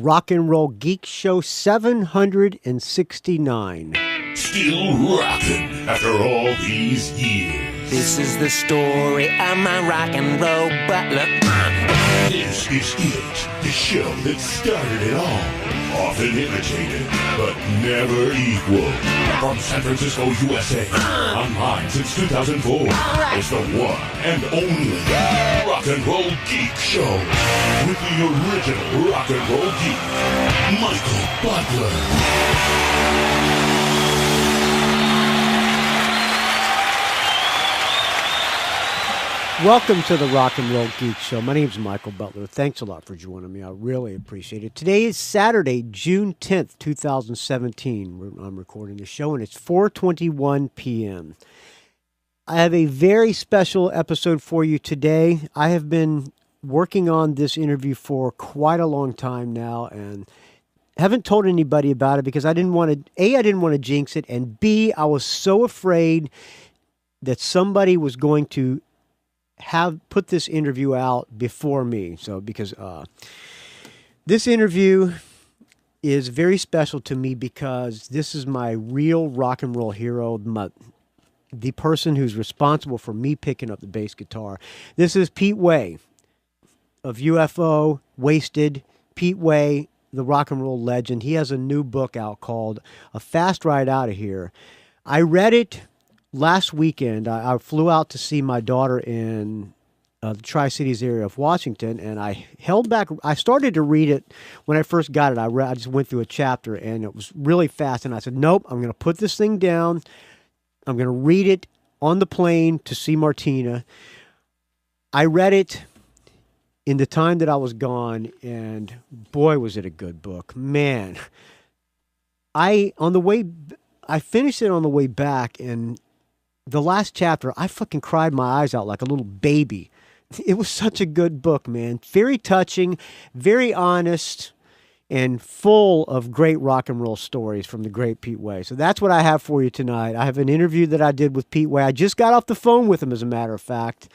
Rock and Roll Geek Show 769. Still rocking after all these years. This is the story of my rock and roll butler. This is it, the show that started it all. Often imitated, but never equal. From San Francisco, USA, online since 2004. It's the one and only Rock and Roll Geek Show. With the original Rock and Roll Geek, Michael Butler. Welcome to the Rock and Roll Geek Show. My name is Michael Butler. Thanks a lot for joining me. I really appreciate it. Today is Saturday, June 10th, 2017. I'm recording the show, and it's 4:21 p.m. I have a very special episode for you today. I have been working on this interview for quite a long time now, and haven't told anybody about it because I didn't want to, A, I didn't want to jinx it, and B, I was so afraid that somebody was going to have put this interview out before me. So because this interview is very special to me because this is my real rock and roll hero, the person who's responsible for me picking up the bass guitar. This is Pete Way of UFO, Wasted. Pete Way, the rock and roll legend. He has a new book out called A Fast Ride Out of Here. I read it last weekend. I flew out to see my daughter in the Tri-Cities area of Washington, and I held back. I started to read it when I first got it. I just went through a chapter, and it was really fast, and I said, nope, I'm going to put this thing down. I'm going to read it on the plane to see Martina. I read it in the time that I was gone, and boy, was it a good book. Man, I finished it on the way back, and the last chapter, I fucking cried my eyes out like a little baby. It was such a good book, man. Very touching, very honest, and full of great rock and roll stories from the great Pete Way. So that's what I have for you tonight. I have an interview that I did with Pete Way. I just got off the phone with him, as a matter of fact.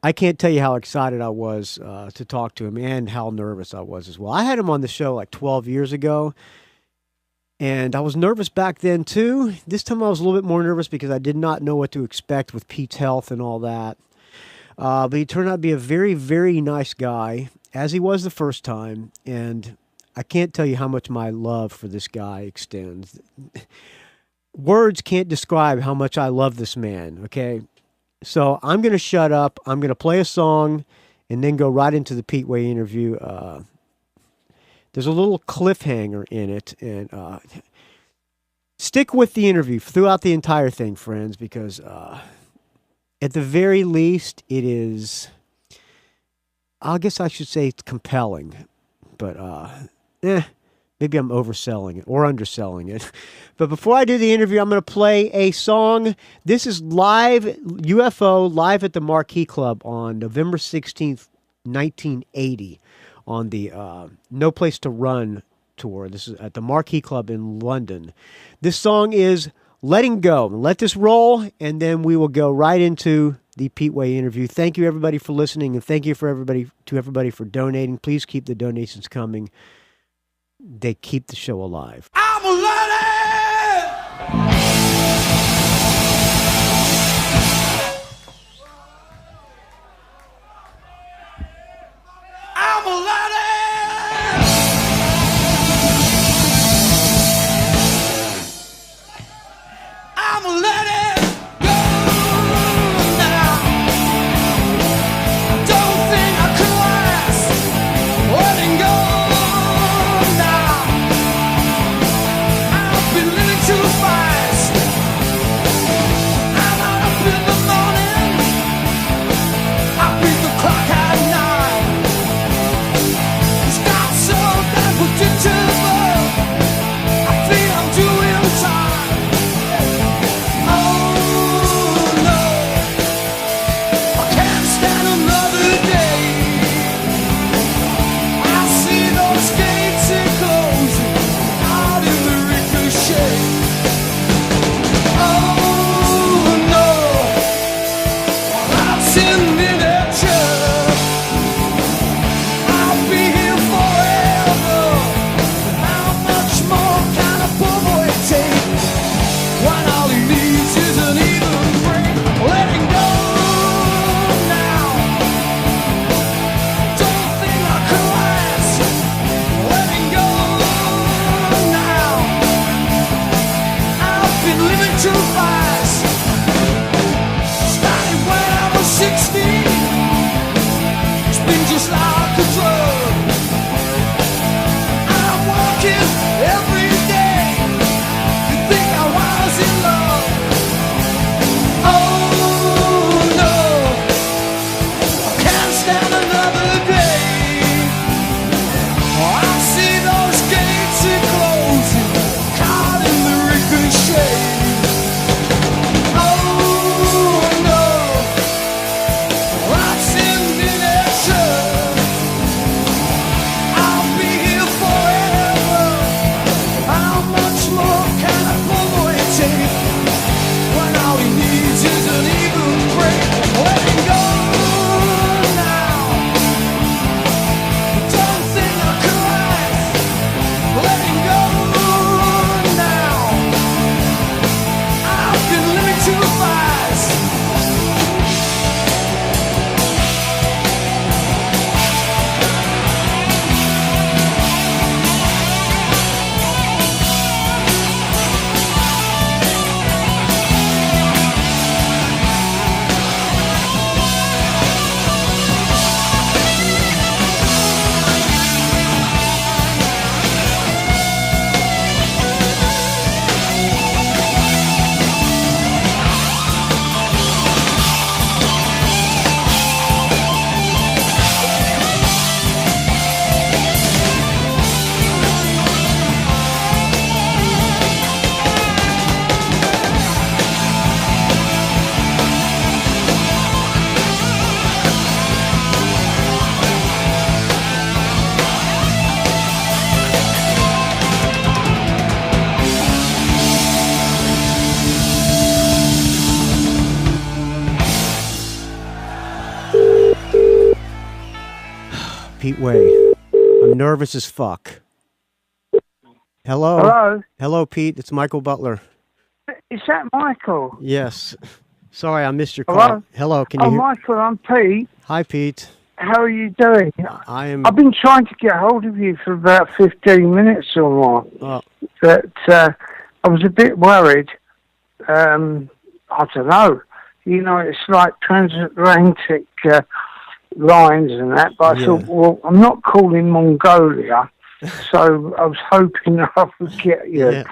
I can't tell you how excited I was to talk to him and how nervous I was as well. I had him on the show like 12 years ago. And I was nervous back then, too. This time I was a little bit more nervous because I did not know what to expect with Pete's health and all that. But he turned out to be a very, very nice guy, as he was the first time. And I can't tell you how much my love for this guy extends. Words can't describe how much I love this man, okay? So I'm going to shut up. I'm going to play a song and then go right into the Pete Way interview. There's a little cliffhanger in it, and stick with the interview throughout the entire thing, friends, because at the very least, it is, I guess I should say it's compelling, but maybe I'm overselling it or underselling it. But before I do the interview, I'm going to play a song. This is live, UFO, live at the Marquee Club on November 16th, 1980. On the No Place to Run tour. This is at the Marquee Club in London. This song is Letting Go. Let this roll, and then we will go right into the Pete Way interview. Thank you, everybody, for listening, and thank you for everybody for donating. Please keep the donations coming. They keep the show alive. I'm letting I'm a letting I'm a letting go now. Don't think I could last letting go now. Pete Way. I'm nervous as fuck. Hello? Hello? Hello, Pete. It's Michael Butler. Is that Michael? Yes. Sorry, I missed your call. Hello? Hello, can you Oh, hear? Michael, I'm Pete. Hi, Pete. How are you doing? I am... I've been trying to get hold of you for about 15 minutes or more. But I was a bit worried. I don't know. You know, it's like transatlantic lines and that. But I thought, well, I'm not calling Mongolia. So I was hoping I would get you.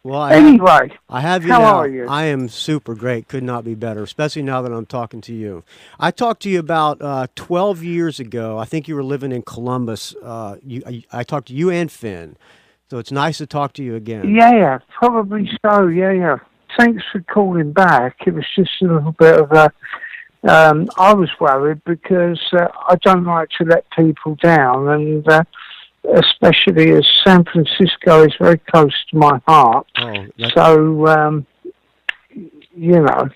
Well, anyway, I have you how now. are you? I am super great. Could not be better, especially now that I'm talking to you. I talked to you about 12 years ago. I think you were living in Columbus. I talked to you and Finn. So it's nice to talk to you again. Yeah, probably so. Yeah. Thanks for calling back. It was just a little bit of a... I was worried because I don't like to let people down, and especially as San Francisco is very close to my heart. So, you know.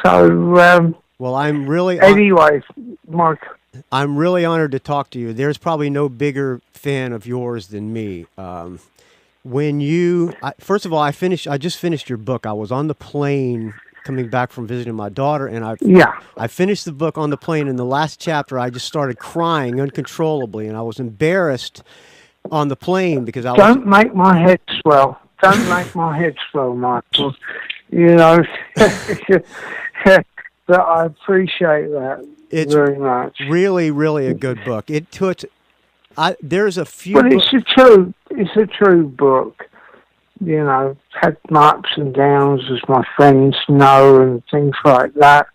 So, well, I'm really... Anyway, Mike... I'm really honored to talk to you. There's probably no bigger fan of yours than me. When you... first of all, I just finished your book. I was on the plane coming back from visiting my daughter, and I finished the book on the plane. In the last chapter, I just started crying uncontrollably, and I was embarrassed on the plane because I Don't make my head swell. Don't make my head swell, Michael. You know, but I appreciate that very much. Really, really a good book. It took... there's a few... Well, it's a true book. You know, had my ups and downs, as my friends know, and things like that.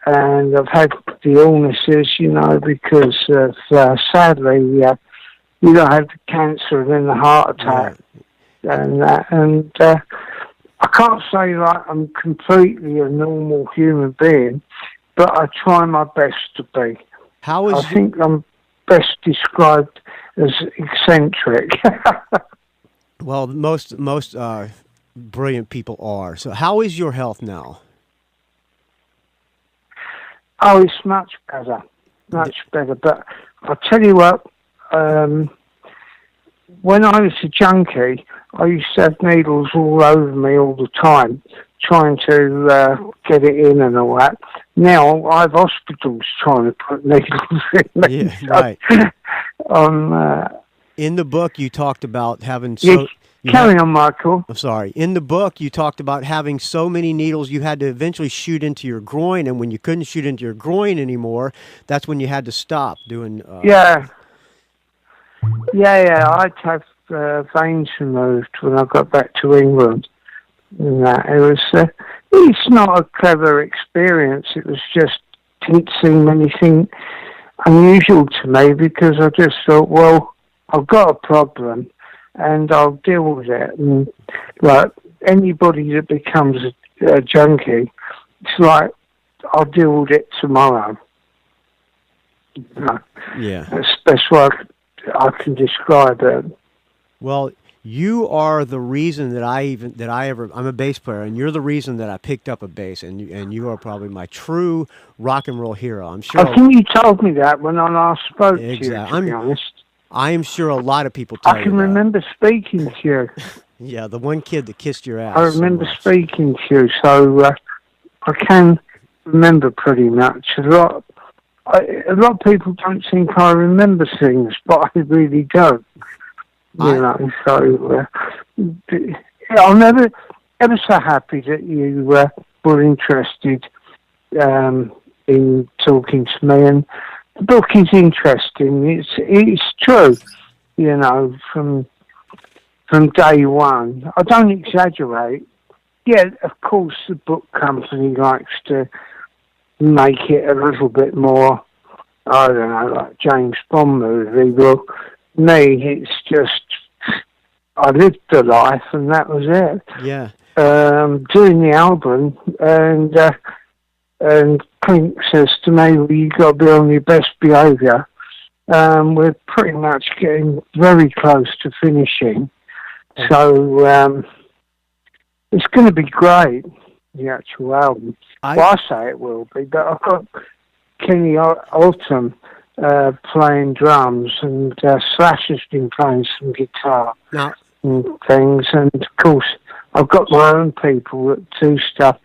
And I've had the illnesses, you know, because of, sadly, you don't have the cancer and then the heart attack. And that. And I can't say that I'm completely a normal human being, but I try my best to be. I think I'm best described as eccentric. Well, most brilliant people are. So how is your health now? Oh, it's much better. Much better. But I'll tell you what, when I was a junkie, I used to have needles all over me all the time, trying to get it in and all that. Now I have hospitals trying to put needles in me. Yeah, right. In the book, you talked about having... Carry on, Michael. I'm sorry. In the book, you talked about having so many needles, you had to eventually shoot into your groin, and when you couldn't shoot into your groin anymore, that's when you had to stop doing... Yeah, I'd have veins removed when I got back to England. And that. It was... it's not a clever experience. It was just... didn't seem anything unusual to me, because I just thought, well, I've got a problem and I'll deal with it. And like anybody that becomes a junkie, it's like, I'll deal with it tomorrow. Yeah. That's the best way I can describe it. Well, you are the reason that I'm a bass player, and you're the reason that I picked up a bass, and you are probably my true rock and roll hero. I'm sure. I think you told me that when I last spoke to you, to be honest. I am sure a lot of people tell you I can remember speaking to you. Yeah, the one kid that kissed your ass. I remember speaking to you, so I can remember pretty much. A lot of people don't think I remember things, but I really do. You know, so I'm ever so happy that you were interested in talking to me, and the book is interesting. It's true, you know, from day one. I don't exaggerate. Yeah, of course, the book company likes to make it a little bit more, I don't know, like James Bond movie. Well, me, it's just, I lived the life and that was it. Yeah. Doing the album, and Clint says to me, well, you got to be on your best behaviour. We're pretty much getting very close to finishing. So, it's going to be great, the actual album. I say it will be, but I've got Kenny Alton playing drums, and Slash has been playing some guitar Now, and things. And of course, I've got my own people that do stuff.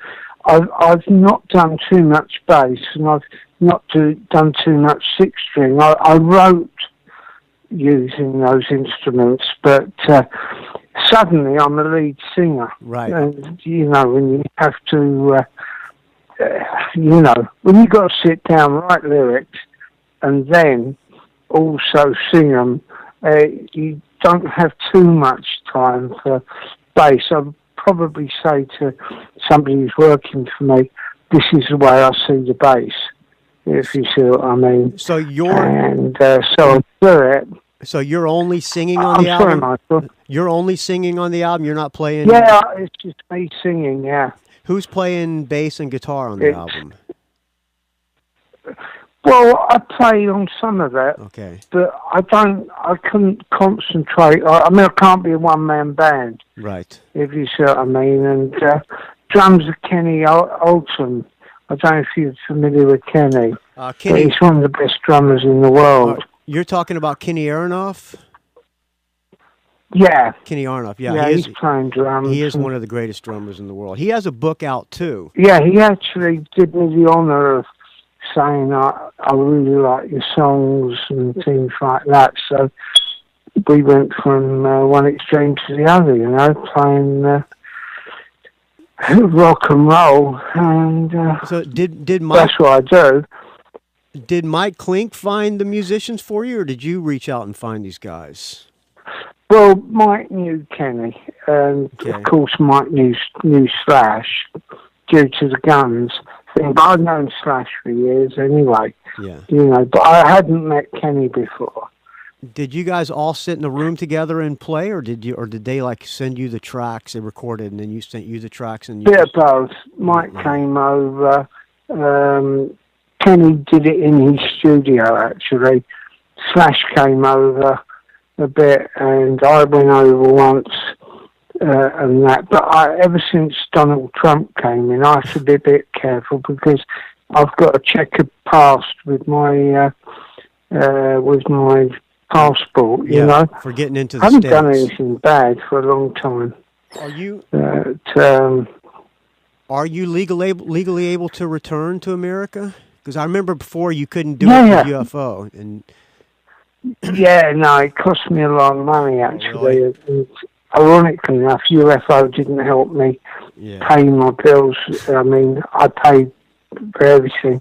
I've not done too much bass, and I've not done too much six string. I wrote using those instruments, but suddenly I'm a lead singer. right. And when you have to, when you got to sit down, write lyrics, and then also sing them, you don't have too much time for bass. I'd probably say to somebody who's working for me, this is the way I see the bass, if you see what I mean. So you're So I do it. so you're only singing on the I'm sorry, album. Michael. You're only singing on the album. You're not playing. Yeah, it's just me singing, yeah. Who's playing bass and guitar on the album? Well, I play on some of it, Okay. but I couldn't concentrate. I mean, I can't be a one-man band, Right. if you see what I mean. And drums are Kenny Alton. I don't know if you're familiar with Kenny. But Kenny, he's one of the best drummers in the world. you're talking about Kenny Aronoff? Yeah. Kenny Aronoff, yeah. Yeah, he he's playing drums. is one of the greatest drummers in the world. He has a book out, too. Yeah, he actually did me the honour of saying I really like your songs and things like that. So we went from one extreme to the other, playing rock and roll, and So did Mike that's what I do. did Mike Klink find the musicians for you, or did you reach out and find these guys? Well, Mike knew Kenny, and Okay. of course Mike knew Slash due to the Guns thing. But I'd known Slash for years anyway, Yeah. But I hadn't met Kenny before. Did you guys all sit in a room together and play, or did they like send you the tracks they recorded, and then you sent you the tracks and you? Bit of both. Mike came over. Kenny did it in his studio actually. Slash came over a bit, and I went over once, and that. But ever since Donald Trump came in, I have to be a bit careful because I've got a checkered past with my passport. You know, for getting into the I haven't States. done anything bad for a long time. Are you legally able to return to America? Because I remember before you couldn't do Yeah. it with UFO, and Yeah, no, it cost me a lot of money actually. Really? And ironically enough, UFO didn't help me pay my bills. I mean, I paid for everything,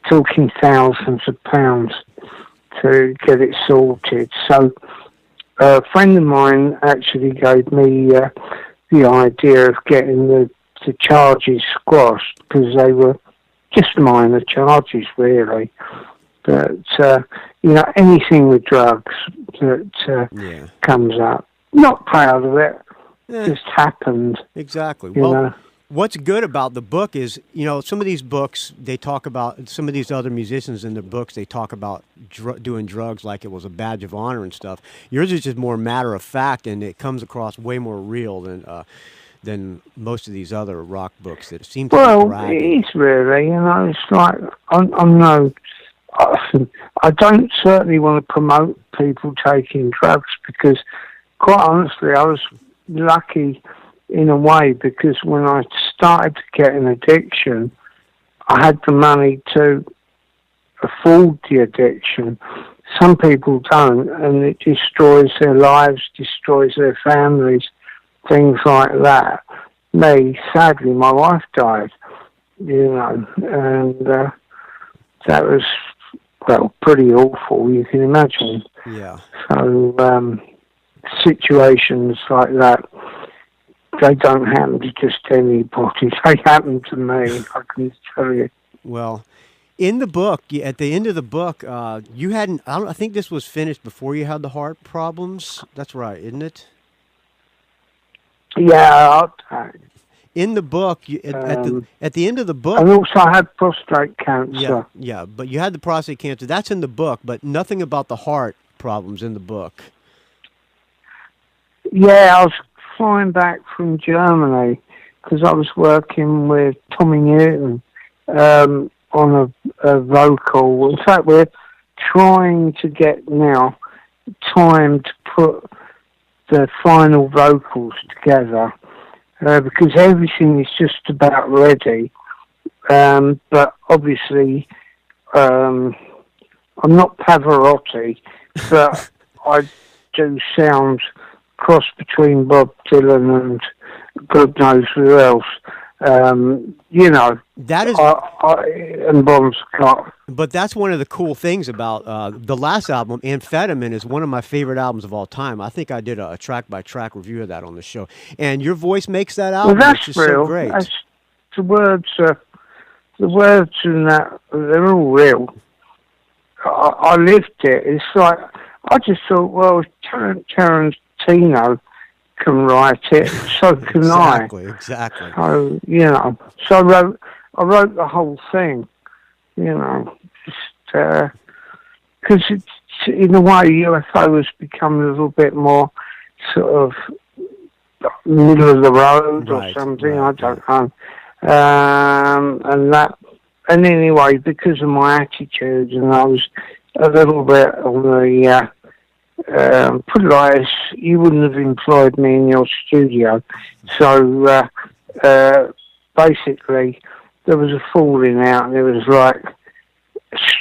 talking thousands of pounds to get it sorted. So a friend of mine actually gave me the idea of getting the charges squashed because they were just minor charges really. But, anything with drugs that comes up. Not proud of it. Just happened. Exactly. You know. What's good about the book is, some of these books, they talk about, some of these other musicians in their books, they talk about doing drugs like it was a badge of honor and stuff. Yours is just more matter of fact, and it comes across way more real than most of these other rock books that seem to be Well, bragging. it is really, it's like, I'm no... I don't certainly want to promote people taking drugs because, quite honestly, I was lucky in a way because when I started to get an addiction, I had the money to afford the addiction. Some people don't, and it destroys their lives, destroys their families, things like that. Me, sadly, my wife died, and that was, pretty awful, you can imagine. Yeah. So, situations like that, they don't happen to just anybody. They happen to me, I can tell you. Well, in the book, at the end of the book, you hadn't, I think this was finished before you had the heart problems. That's right, isn't it? Yeah, in the book, at the end of the book, and also I had prostate cancer. Yeah, but you had the prostate cancer. That's in the book, but nothing about the heart problems in the book. Yeah, I was flying back from Germany because I was working with Tommy Newton on vocal. In fact, we're trying to get now time to put the final vocals together because everything is just about ready. But obviously, I'm not Pavarotti, but I do sound cross between Bob Dylan and God knows who else. You know, that is, and Bon Scott. but that's one of the cool things about the last album. Amphetamine is one of my favorite albums of all time. I think I did a track by track review of that on the show, and your voice makes that album, Well, which that's is real. so great. That's, the words in that, they're all real. I lived it. It's like, I just thought, well, if Tarantino can write it, so can Exactly. I. So, so I wrote the whole thing, just, because it's, in a way, UFO has become a little bit more sort of middle of the road or something, I don't know. And anyway, because of my attitude, and I was a little bit on the, put it like this, you wouldn't have employed me in your studio. So, basically, there was a falling out, and it was like,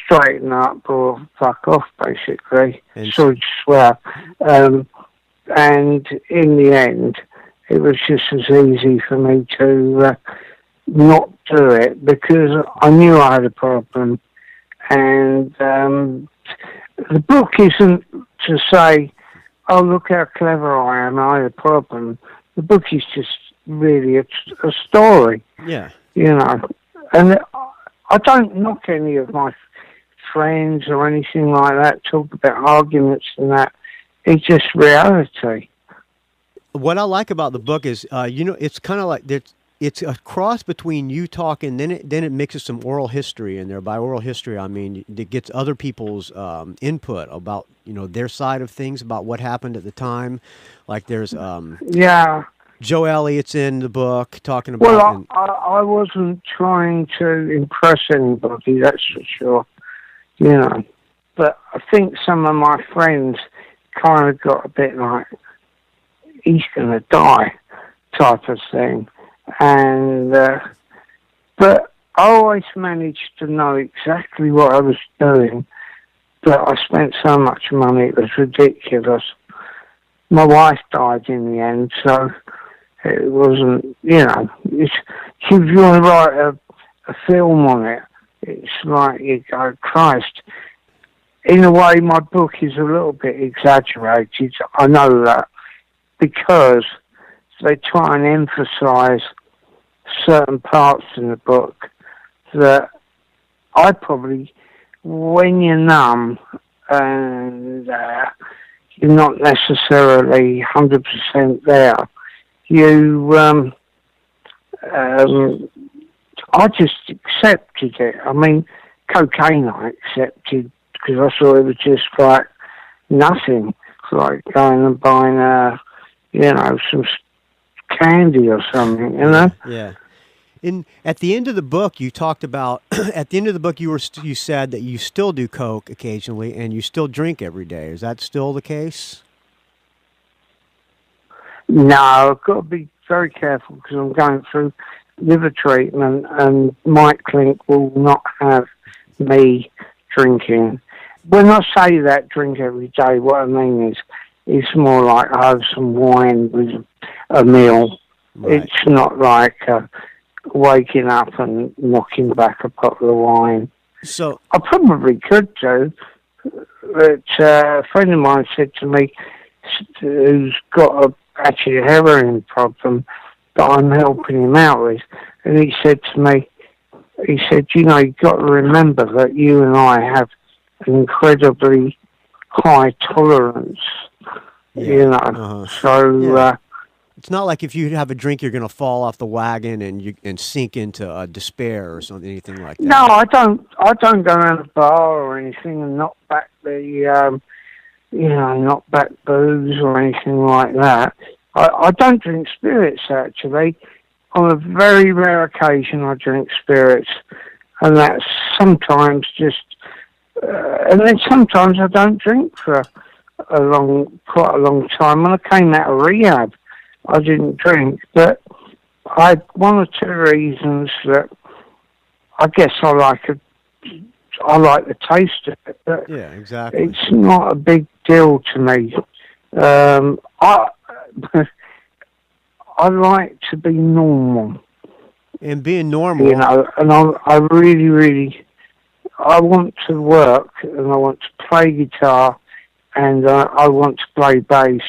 straighten up or fuck off, basically. Sorry to swear. And in the end, it was just as easy for me to not do it because I knew I had a problem. And the book isn't to say, oh, look how clever I am, I had a problem. The book is just really a story. Yeah. And I don't knock any of my friends or anything like that, talk about arguments and that. It's just reality. What I like about the book is, it's kind of like it's a cross between you talking, then it mixes some oral history in there. By oral history, I mean it gets other people's input about their side of things, about what happened at the time. Like there's Joe Elliott's in the book talking about. Well, I wasn't trying to impress anybody, that's for sure. But I think some of my friends kind of got a bit like, he's going to die type of thing. And, but I always managed to know exactly what I was doing. But I spent so much money, it was ridiculous. My wife died in the end, so it wasn't, if you want to write a film on it, it's like you go, Christ. In a way, my book is a little bit exaggerated. I know that because they try and emphasise certain parts in the book that I probably, when you're numb and you're not necessarily 100% there, I just accepted it. I mean, cocaine I accepted because I thought it was just like nothing. It's like going and buying some candy or something, Yeah. At the end of the book, you talked about. At the end of the book, you said that you still do coke occasionally and you still drink every day. Is that still the case? No, I've got to be very careful because I'm going through liver treatment, and Mike Klink will not have me drinking. When I say that drink every day, what I mean is it's more like I have some wine with a meal. Right. It's not like waking up and knocking back a bottle of wine. So I probably could do, but a friend of mine said to me, who's got actually a heroin problem that I'm helping him out with, and he said to me, you've got to remember that you and I have an incredibly high tolerance, So it's not like if you have a drink, you're going to fall off the wagon and sink into despair or something, anything like that. No, I don't go around the bar or anything and knock back knock back booze or anything like that. I don't drink spirits, actually. On a very rare occasion, I drink spirits. and that's sometimes just. And then sometimes I don't drink for quite a long time. When I came out of rehab, I didn't drink, but I had one or two reasons that I guess I like the taste of it. But Yeah, exactly. it's not a big deal to me. I like to be normal, And being normal, you know, and I really, really, I want to work and I want to play guitar and I want to play bass.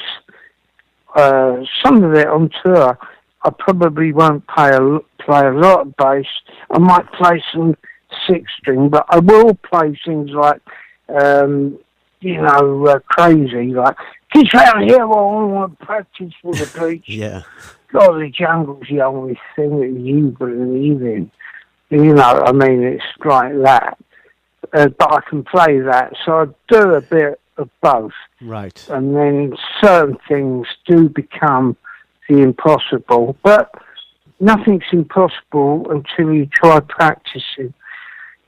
Some of it on tour, I probably won't play a lot of bass. I might play some six string, but I will play things like, crazy, like, get round here, well, I want to practice for the beach. yeah. God, the jungle's the only thing that you believe in. You know, I mean, it's like that. But I can play that, so I do a bit of both. Right. And then certain things do become the impossible, but nothing's impossible until you try practicing.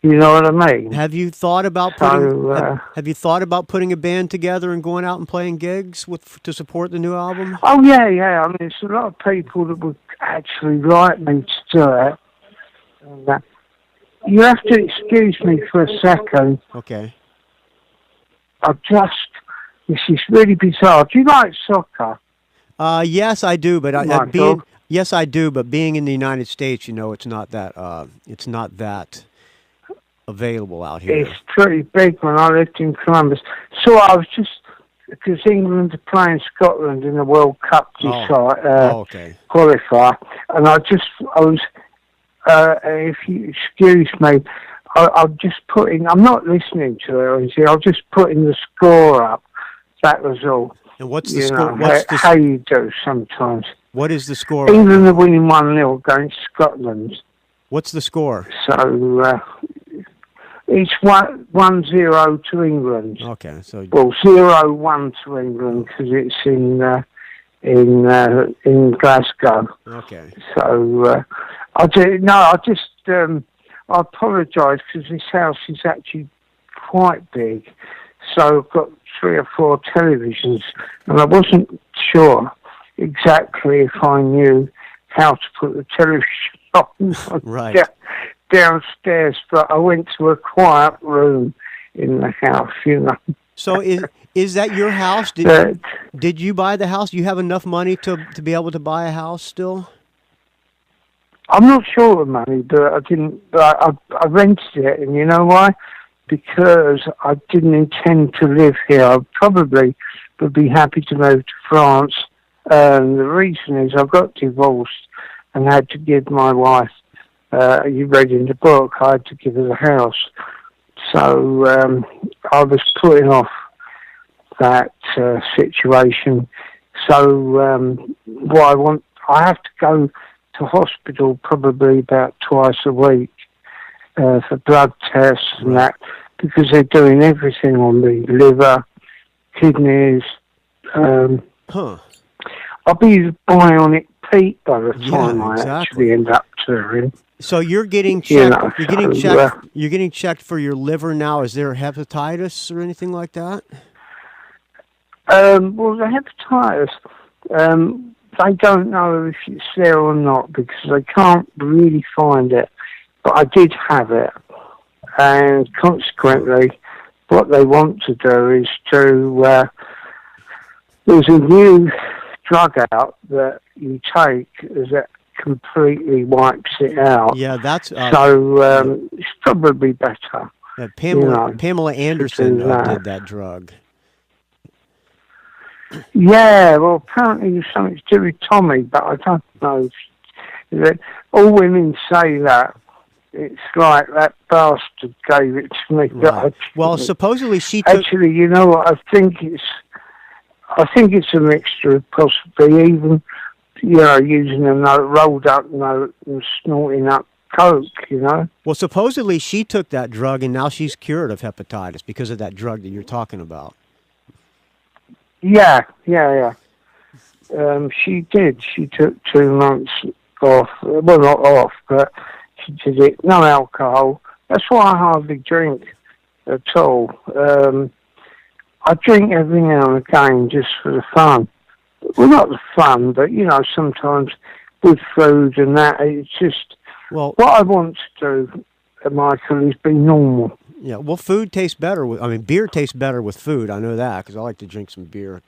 You know what I mean? Have you thought about have you thought about putting a band together and going out and playing gigs to support the new album? Oh yeah. I mean, there's a lot of people that would actually like me to do it. And, you have to excuse me for a second. Okay. This is really bizarre. Do you like soccer? Yes, I do, but Michael? yes, I do, but being in the United States, you know, it's not that available out here. It's pretty big when I lived in Columbus. So I was just, because England are playing Scotland in the World Cup qualifier, and if you excuse me, I'm just I'm not listening to it or anything, I'm just putting the score up. That was all. And what's the score? How you do sometimes. What is the score? England are winning 1-0 against Scotland. What's the score? So, it's 1-0 to England. Okay, so 0-1 to England because it's in Glasgow. Okay. So I apologise because this house is actually quite big. So I've got 3 or 4 televisions, and I wasn't sure exactly if I knew how to put the television on. Right. Downstairs, but I went to a quiet room in the house, you know. So is that your house? Did you buy the house? Do you have enough money to be able to buy a house still? I'm not sure of money, but I didn't. I rented it, and you know why? Because I didn't intend to live here. I probably would be happy to move to France. The reason is I got divorced and had to give my wife. You read in the book, I had to give her the house. So I was putting off that situation. So I have to go to hospital probably about twice a week for blood tests and that, because they're doing everything on me, liver, kidneys. I'll be bionic Pete by the time I actually end up touring. So you're getting checked. You know, you're getting checked for your liver now. Is there hepatitis or anything like that? Well, the hepatitis, they don't know if it's there or not because they can't really find it. But I did have it, and consequently, what they want to do is to. There's a new drug out that you take that completely wipes it out. Yeah, that's so it's probably better. Yeah, Pamela Anderson did that drug. Yeah, well, apparently there's something to do with Tommy, but I don't know. All women say that. It's like that bastard gave it to me. Right. Well, supposedly she took... Actually, you know what? I think it's a mixture of possibly even, you know, using a note, rolled up note and snorting up coke, you know. Well, supposedly she took that drug and now she's cured of hepatitis because of that drug that you're talking about. Yeah. She did. She took 2 months off. Well, not off, but she did it. No alcohol, That's why I hardly drink at all. I drink every now and again just for the fun. Well, not the fun, but, sometimes with food and that, it's just... Well, what I want to do, Michael, is be normal. yeah, well, food tastes better beer tastes better with food. I know that because I like to drink some beer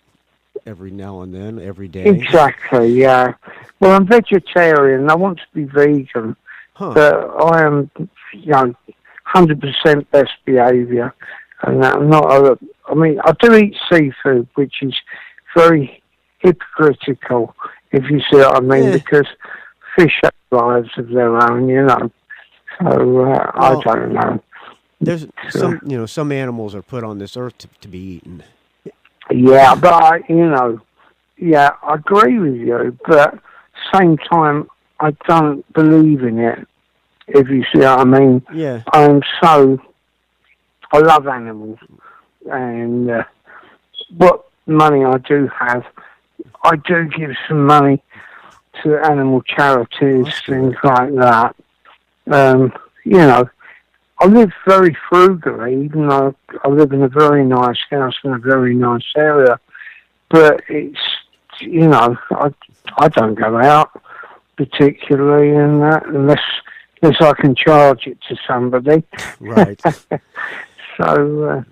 every now and then, every day. Exactly, yeah. Well, I'm vegetarian. I want to be vegan. Huh. But I am, 100% best behaviour. And I'm not... I do eat seafood, which is very hypocritical, if you see what I mean, because fish have lives of their own, So, I don't know. There's some animals are put on this earth to be eaten. Yeah, but I agree with you, but at the same time, I don't believe in it, if you see what I mean. Yeah. I love animals, and what money I do have, I do give some money to animal charities, things like that. I live very frugally, even though I live in a very nice house in a very nice area. But it's, I don't go out particularly in that unless I can charge it to somebody. Right. So,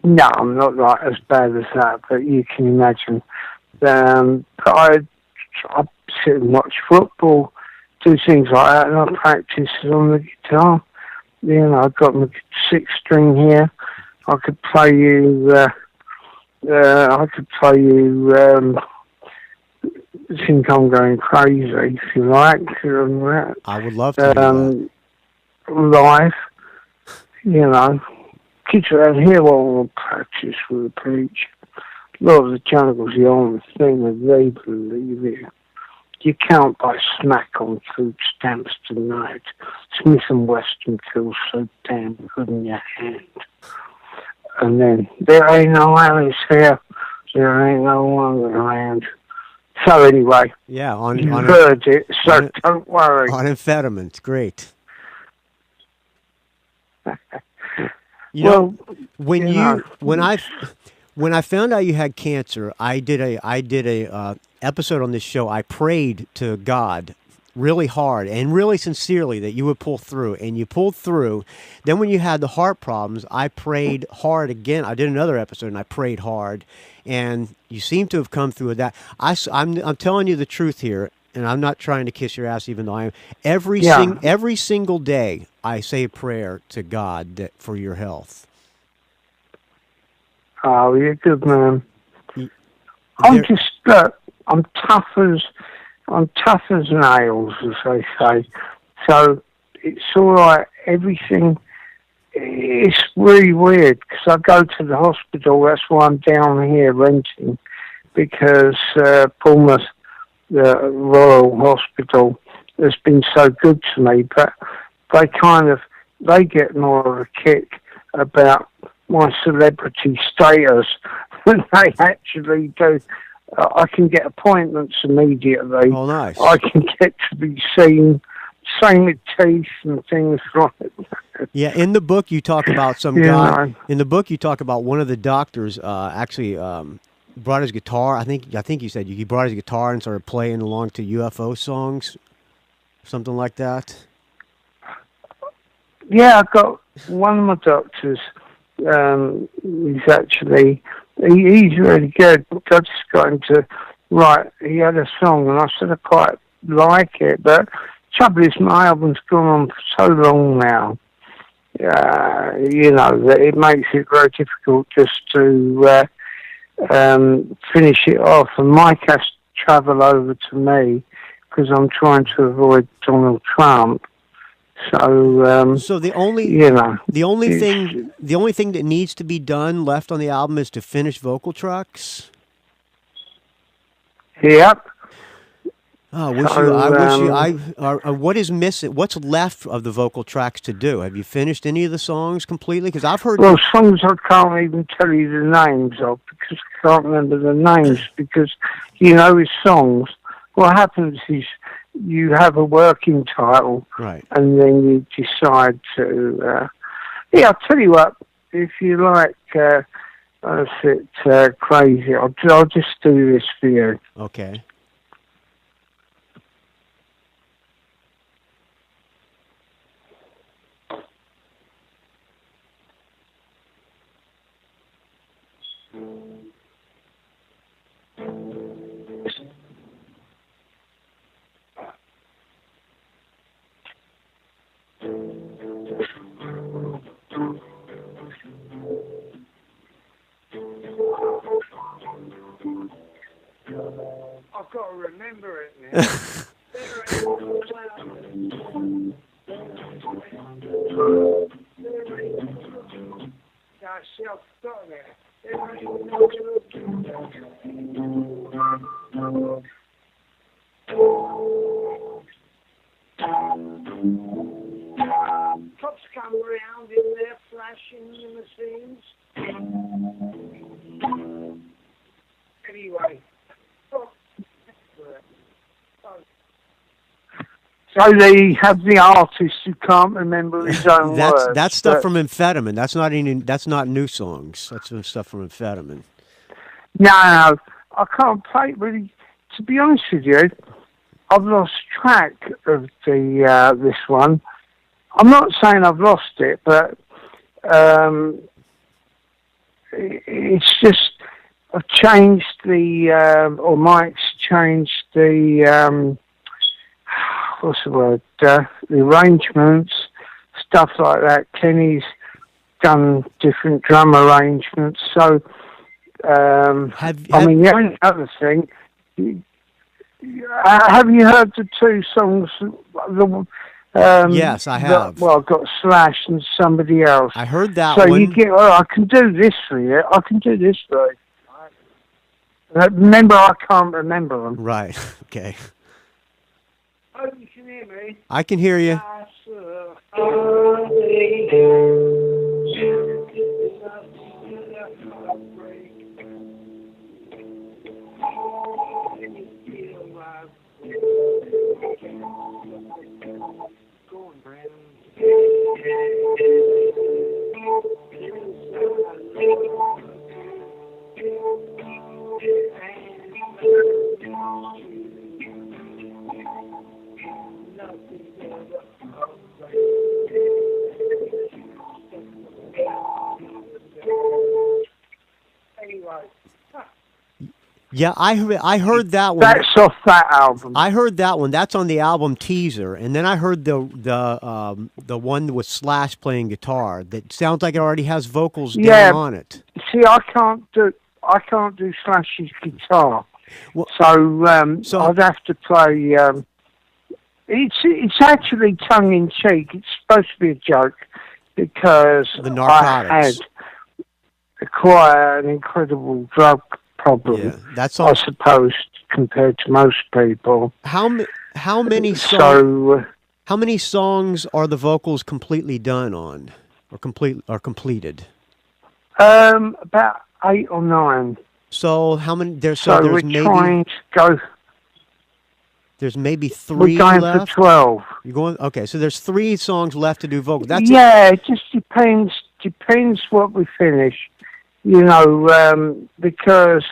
no, I'm not like as bad as that, but you can imagine. But I sit and watch football, do things like that, and I practice on the guitar. I've got my 6-string here. I could play you. Think I'm going crazy, if you like. I would love to do that. Live, kids around here won't practice with the preach. A lot of the jungle's the only thing that they believe in. You can't buy smack on food stamps tonight. Smith & Wesson feels so damn good in your hand. And then, there ain't no Alice here. There ain't no Wonderland. So anyway, you heard it, so don't worry. On amphetamines, great. When I found out you had cancer, I did a episode on this show. I prayed to God really hard and really sincerely that you would pull through, and you pulled through. Then when you had the heart problems, I prayed hard again. I did another episode and I prayed hard, and you seem to have come through with that. I'm telling you the truth here, and I'm not trying to kiss your ass, even though I am. Every single day, I say a prayer to God for your health. Oh, you're a good man. I'm tough as nails, as they say. So it's all right. Everything. It's really weird because I go to the hospital. That's why I'm down here renting, because Bournemouth, the Royal Hospital, has been so good to me. But they get more of a kick about my celebrity status than they actually do. I can get appointments immediately. Oh, nice. I can get to be seen, same with teeth and things like that. Yeah, in the book you talk about some guy. In the book you talk about one of the doctors actually brought his guitar. I think you said he brought his guitar and started playing along to UFO songs, something like that. Yeah, I've got one of my doctors. He's actually, he's really good. I just got him to write, he had a song and I said I quite like it, but trouble is my album's gone on for so long now, that it makes it very difficult just to finish it off, and Mike has to travel over to me because I'm trying to avoid Donald Trump. So the only thing that needs to be done left on the album is to finish vocal tracks. Yep. What is missing? What's left of the vocal tracks to do? Have you finished any of the songs completely? Because I've heard. Well, songs I can't even tell you the names of because I can't remember the names because his songs. What happens is you have a working title, Right. and then you decide to. Yeah, I'll tell you what. If you like, crazy. I'll just do this for you. Okay. I've got to remember it now. See, I've forgotten it. Cops come around in there flashing limousines. Anyway. So they have the artist who can't remember his own words. That's stuff from Amphetamine. That's not new songs. That's stuff from Amphetamine. No, I can't play it really. To be honest with you, I've lost track of the this one. I'm not saying I've lost it, but it's just I've changed the or Mike's changed the what's the word? The arrangements, stuff like that. Kenny's done different drum arrangements. So, I mean, the only other thing. Have you heard the two songs? Yes, I have. I've got Slash and somebody else. I heard that so one. You get, I can do this for you. I can do this for you. Remember, I can't remember them. Right. Okay. Oh, you can hear me? I can hear you. Yeah, I heard that one. That's off that album. I heard that one. That's on the album Teaser, and then I heard the one with Slash playing guitar. That sounds like it already has vocals down on it. See, I can't do Slash's guitar. Well, so I'd have to play. It's actually tongue in cheek. It's supposed to be a joke because the narcotics. I had quite an incredible drug problem. Yeah, that's I suppose compared to most people. How many songs? So how many songs are the vocals completely done on, or completed? About 8 or 9. So how many? There's we're maybe trying to go. There's maybe 3 We're going left. for 12. You're going okay. So there's 3 songs left to do vocals. It just depends. Depends what we finish. You know, because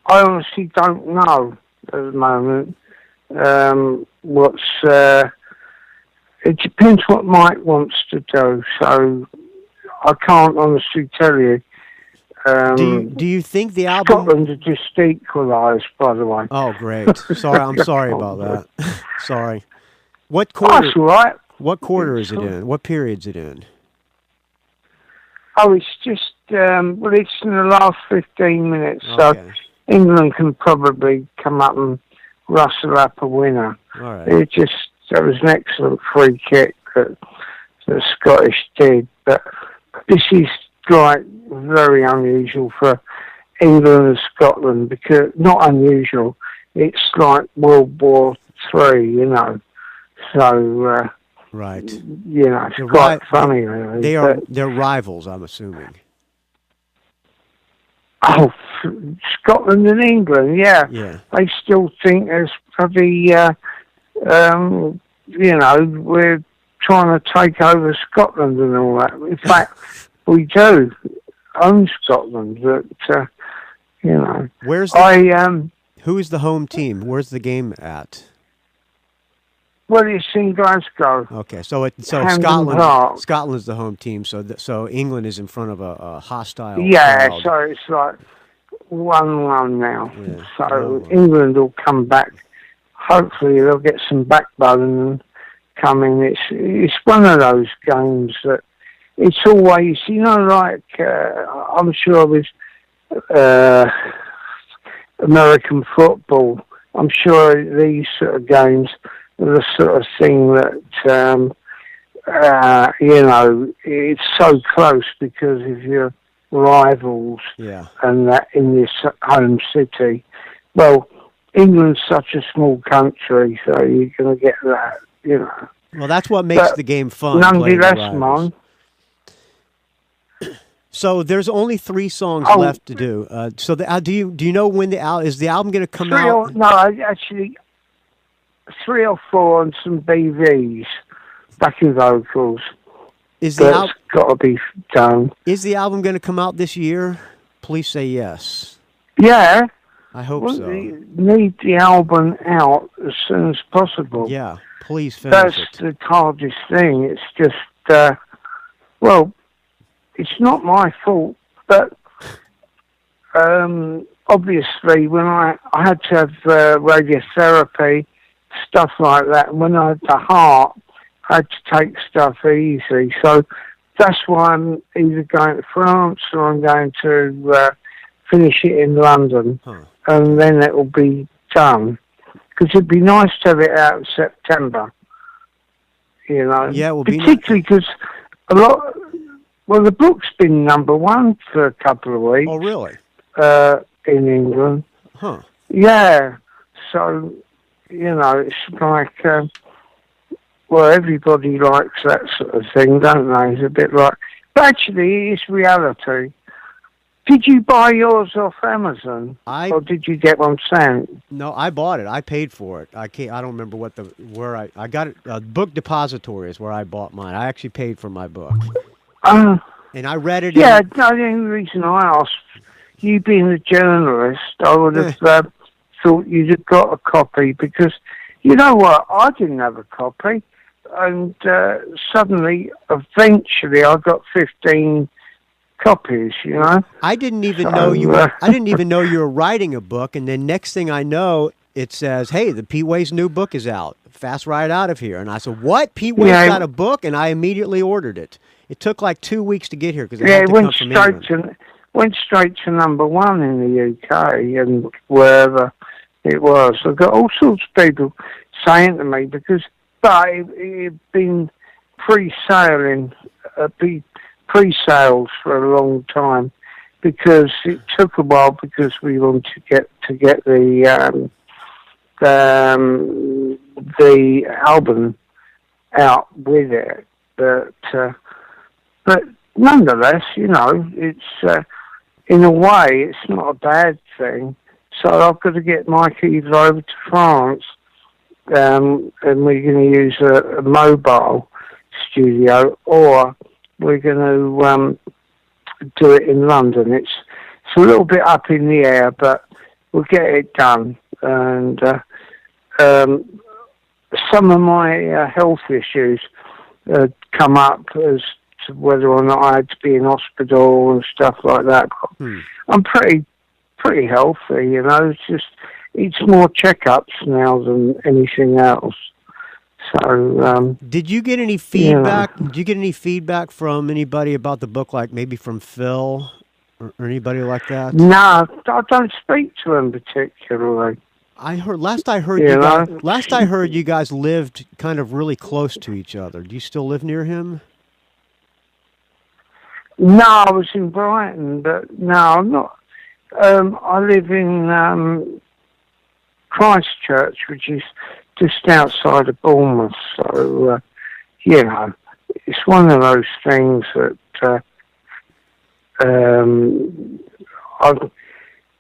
I honestly don't know at the moment what's. It depends what Mike wants to do. So I can't honestly tell you. Do you think the album? Scotland are just equalised, by the way. Oh, great! Sorry, I'm sorry about that. Sorry. What quarter? That's all right. What quarter is it in? What period's it in? Oh, it's just it's in the last 15 minutes, Okay. so England can probably come up and rustle up a winner. All right. That was an excellent free kick that the Scottish did, but this is like very unusual for England and Scotland because not unusual. It's like World War III, you know. So right. You know, it's quite funny, really. They're rivals, I'm assuming. Oh, Scotland and England, yeah. Yeah. They still think there's probably we're trying to take over Scotland and all that. In fact, we do own Scotland, but, Where's who is the home team? Where's the game at? Well, it's in Glasgow. Okay, so Hampden Park. Scotland's the home team, so England is in front of a hostile Yeah, crowd. so it's like 1-1 now. Yeah. So England will come back. Hopefully they'll get some backbone and come in. It's one of those games that it's always, like I'm sure with American football, I'm sure these sort of games are the sort of thing that, it's so close because of your rivals and that in this home city. Well, England's such a small country, so you're going to get that, Well, that's what makes the game fun. Nonetheless, man. So there's only 3 songs left to do. So do you know when is the album going to come out? No, actually, 3 or 4 and some BVs, backing vocals. That's got to be done. Is the album going to come out this year? Please say yes. Yeah. I hope so. Need the album out as soon as possible. Yeah, please finish it. That's the hardest thing. It's just, it's not my fault, but obviously when I had to have radiotherapy, stuff like that, and when I had the heart, I had to take stuff easy. So that's why I'm either going to France or I'm going to finish it in London, and then it will be done. Because it'd be nice to have it out in September, Yeah, it will be particularly because the book's been #1 for a couple of weeks. Oh, really? In England. Huh. Yeah. So, it's like, everybody likes that sort of thing, don't they? It's a bit like... But actually, it's reality. Did you buy yours off Amazon? Or did you get one sent? No, I bought it. I paid for it. I don't remember where I got it. Book Depository is where I bought mine. I actually paid for my book. And I read it. Yeah, no, the only reason I asked, you being a journalist, I would have thought you'd have got a copy because, you know what, I didn't have a copy. And suddenly, eventually, I got 15 copies, I didn't even know I didn't even know you were writing a book, and then next thing I know, it says, "Hey, the Pete Way's new book is out. Fast ride out of here." And I said, "What? Pete Way's got a book?" And I immediately ordered it. It took like 2 weeks to get here because it went straight to #1 in the UK and wherever it was. I got all sorts of people saying to me but it had been pre-sales for a long time because it took a while because we wanted to get the album out with it, but nonetheless, it's in a way it's not a bad thing. So I've got to get Mike either over to France, and we're going to use a mobile studio, or we're going to do it in London. It's a little bit up in the air, but we'll get it done. And some of my health issues come up as to whether or not I had to be in hospital and stuff like that. I'm pretty healthy, it's more checkups now than anything else. So, did you get any feedback? Did you get any feedback from anybody about the book, like maybe from Phil or anybody like that? No, I don't speak to him particularly. Last I heard you guys lived kind of really close to each other. Do you still live near him? No, I was in Brighton, but no, I'm not. I live in Christchurch, which is just outside of Bournemouth. So, it's one of those things that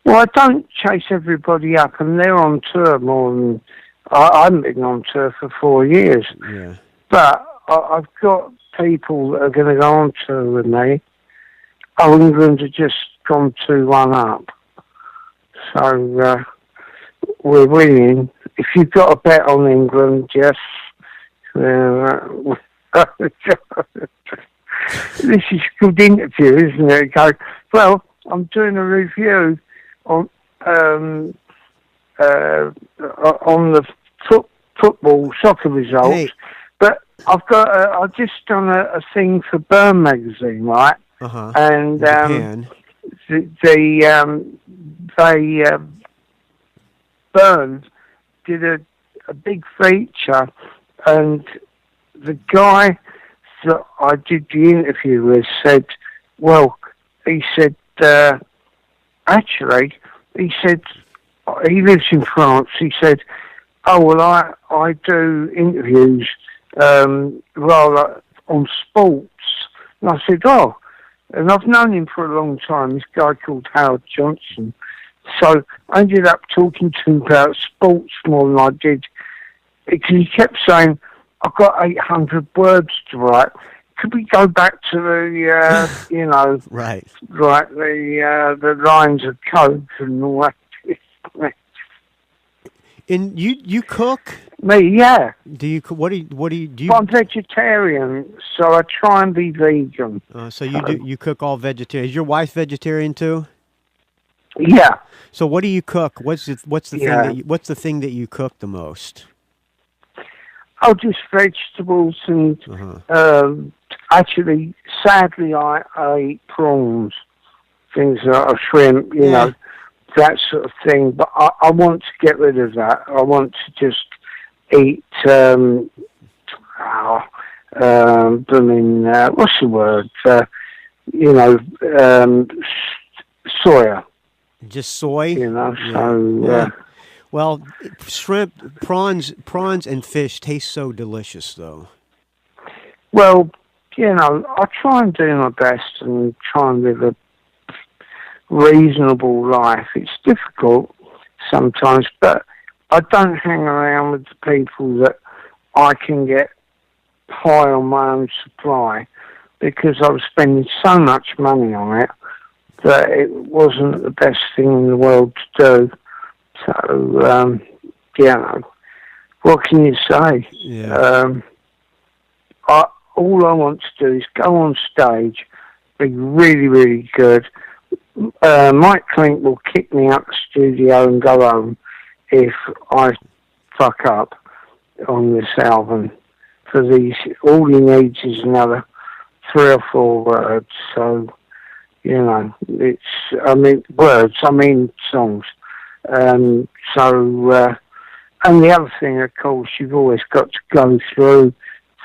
I don't chase everybody up, and they're on tour more than I haven't been on tour for 4 years. Yeah. But I've got people that are going to go on tour with me. Oh, England have just gone 2-1 up. So we're winning. If you've got a bet on England, yes. This is a good interview, isn't it? Go, well, I'm doing a review on the football, soccer results. Hey. But I've just done a thing for Burn magazine, right? Uh-huh. And Japan. Burn did a big feature, and the guy that I did the interview with said, well, he said, actually, he said, he lives in France, he said, oh, well, I do interviews rather on sports. And I said, oh, and I've known him for a long time, this guy called Howard Johnson. So I ended up talking to him about sports more than I did, because he kept saying, I've got 800 words to write. Could we go back to the, you know, Right. like the lines of coke and all that? And you cook? Me, yeah. Do you what do you do? But I'm vegetarian, so I try and be vegan. So you cook all vegetarian. Is your wife vegetarian too? Yeah. So what do you cook? What's the Yeah. thing what's the thing that you cook the most? Oh, just vegetables and actually, sadly, I eat prawns, things like shrimp, you know, that sort of thing. But I want to get rid of that. I want to just eat, what's the word? You know, soya. Just soy? You know, Yeah. so... Yeah. Well, shrimp, prawns, and fish taste so delicious, though. Well, you know, I try and do my best and try and live a reasonable life. It's difficult sometimes, but I don't hang around with the people that I can get high on my own supply, because I was spending so much money on it that it wasn't the best thing in the world to do. So, you know, what can you say? Yeah. All I want to do is go on stage, be really, really good. Mike Clink will kick me out the studio and go home if I fuck up on this album. For these, all he needs is another 3 or 4 words. So, you know, I mean songs. And the other thing, of course, you've always got to go through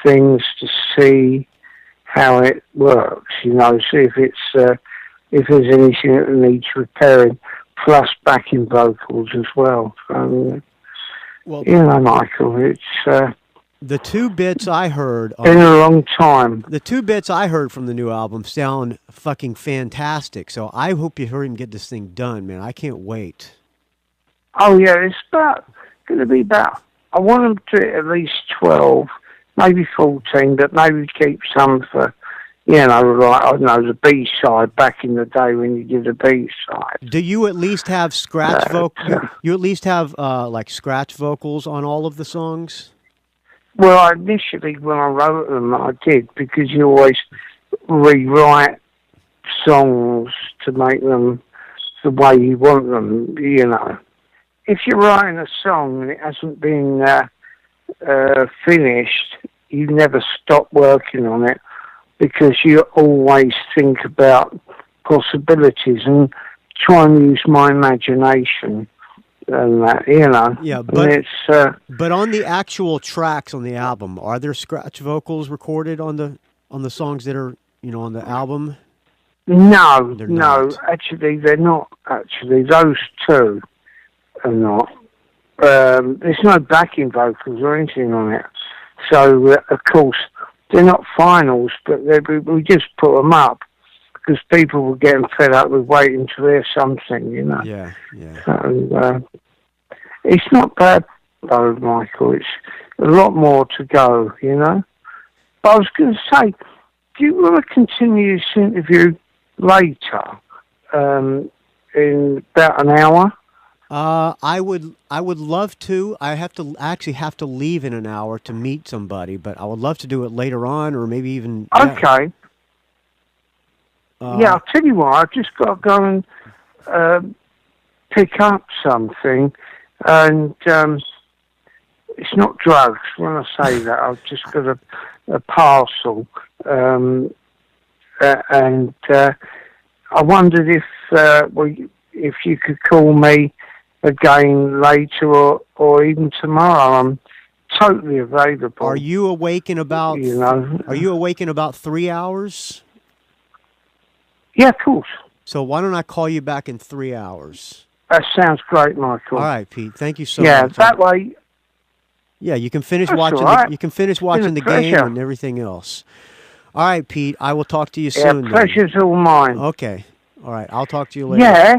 things to see how it works, you know, see if there's anything that needs repairing, plus backing vocals as well. So, well, you know, Michael, it's the 2 bits I heard. Been a long time. The 2 bits I heard from the new album sound fucking fantastic. So I hope you hear him get this thing done, man. I can't wait. Oh yeah, it's going to be about. I want them to at least 12, maybe 14, but maybe keep some for, you know, like, I don't know, the B-side back in the day when you did a B-side. Do you at least have scratch vocals? You at least have like scratch vocals on all of the songs? Well, initially when I wrote them, I did, because you always rewrite songs to make them the way you want them, you know. If you're writing a song and it hasn't been finished, you never stop working on it, because you always think about possibilities and try and use my imagination and that, you know. Yeah, but it's, but on the actual tracks on the album, are there scratch vocals recorded on the songs that are, you know, on the album? No, They're no, not. actually they're not. Actually, those 2 are not. There's no backing vocals or anything on it. So, of course, they're not finals, but we just put them up because people were getting fed up with waiting to hear something, you know. Yeah, yeah. So, it's not bad though, Michael. It's a lot more to go, you know. But I was going to say, do you want to continue this interview later, in about an hour? I would love to. I actually have to leave in an hour to meet somebody, but I would love to do it later on, or maybe even. Okay. Yeah, I'll tell you what. I've just got to go and pick up something, and it's not drugs. When I say that, I've just got a parcel, and I wondered if you could call me again later or even tomorrow. I'm totally available. Are you awake in about? You know. Are you awake in about 3 hours? Yeah, of course. So why don't I call you back in 3 hours? That sounds great, Michael. All right, Pete. Thank you so Yeah, much. that way. Yeah, you can finish That's watching. all right. You can finish watching the game pleasure. and everything else. All right, Pete. I will talk to you Yeah, soon. then. pleasure's all mine. Okay. All right. I'll talk to you later. Yeah.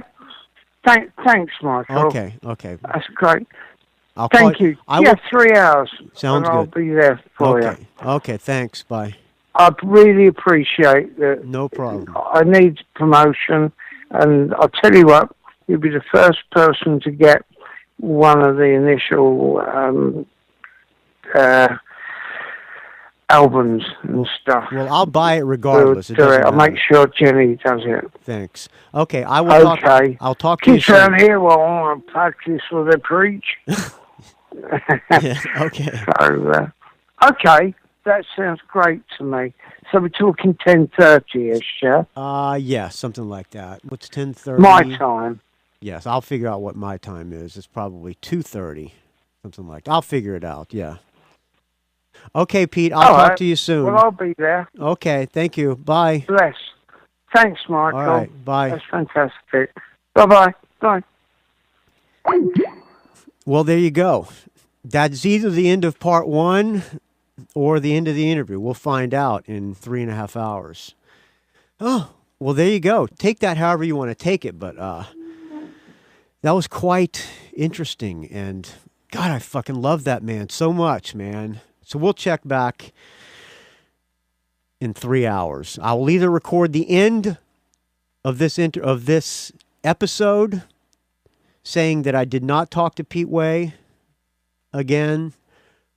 Thanks, Michael. Okay. Okay. That's great. I'll call Thank you. I Yeah, will. 3 hours. Sounds and I'll good. be there for you. Okay. Okay. Thanks. Bye. I'd really appreciate that. No problem. I need promotion, and I'll tell you what, you'll be the first person to get one of the initial albums and stuff. Well, I'll buy it regardless. It Do doesn't I'll make matter. sure Jenny does it. Thanks. Okay. I will talk. Okay. I'll talk to you Kids around soon. here will want to practice what they preach. Yeah, okay. So, okay, that sounds great to me. So we're talking 10:30ish, yeah? Yeah, something like that. What's 10:30? My time. Yes, I'll figure out what my time is. It's probably 2:30, something like that. I'll figure it out. Yeah. Okay, Pete. I'll All talk right. to you soon. Well, I'll be there. Okay. Thank you. Bye. Bless. Thanks, Michael. All right. Bye. That's fantastic. Bye-bye. Bye. Well, there you go. That's either the end of part one or the end of the interview. We'll find out in 3.5 hours. Oh, well, there you go. Take that however you want to take it, but that was quite interesting. And God, I fucking love that man so much, man. So we'll check back in 3 hours. I will either record the end of this episode saying that I did not talk to Pete Way again,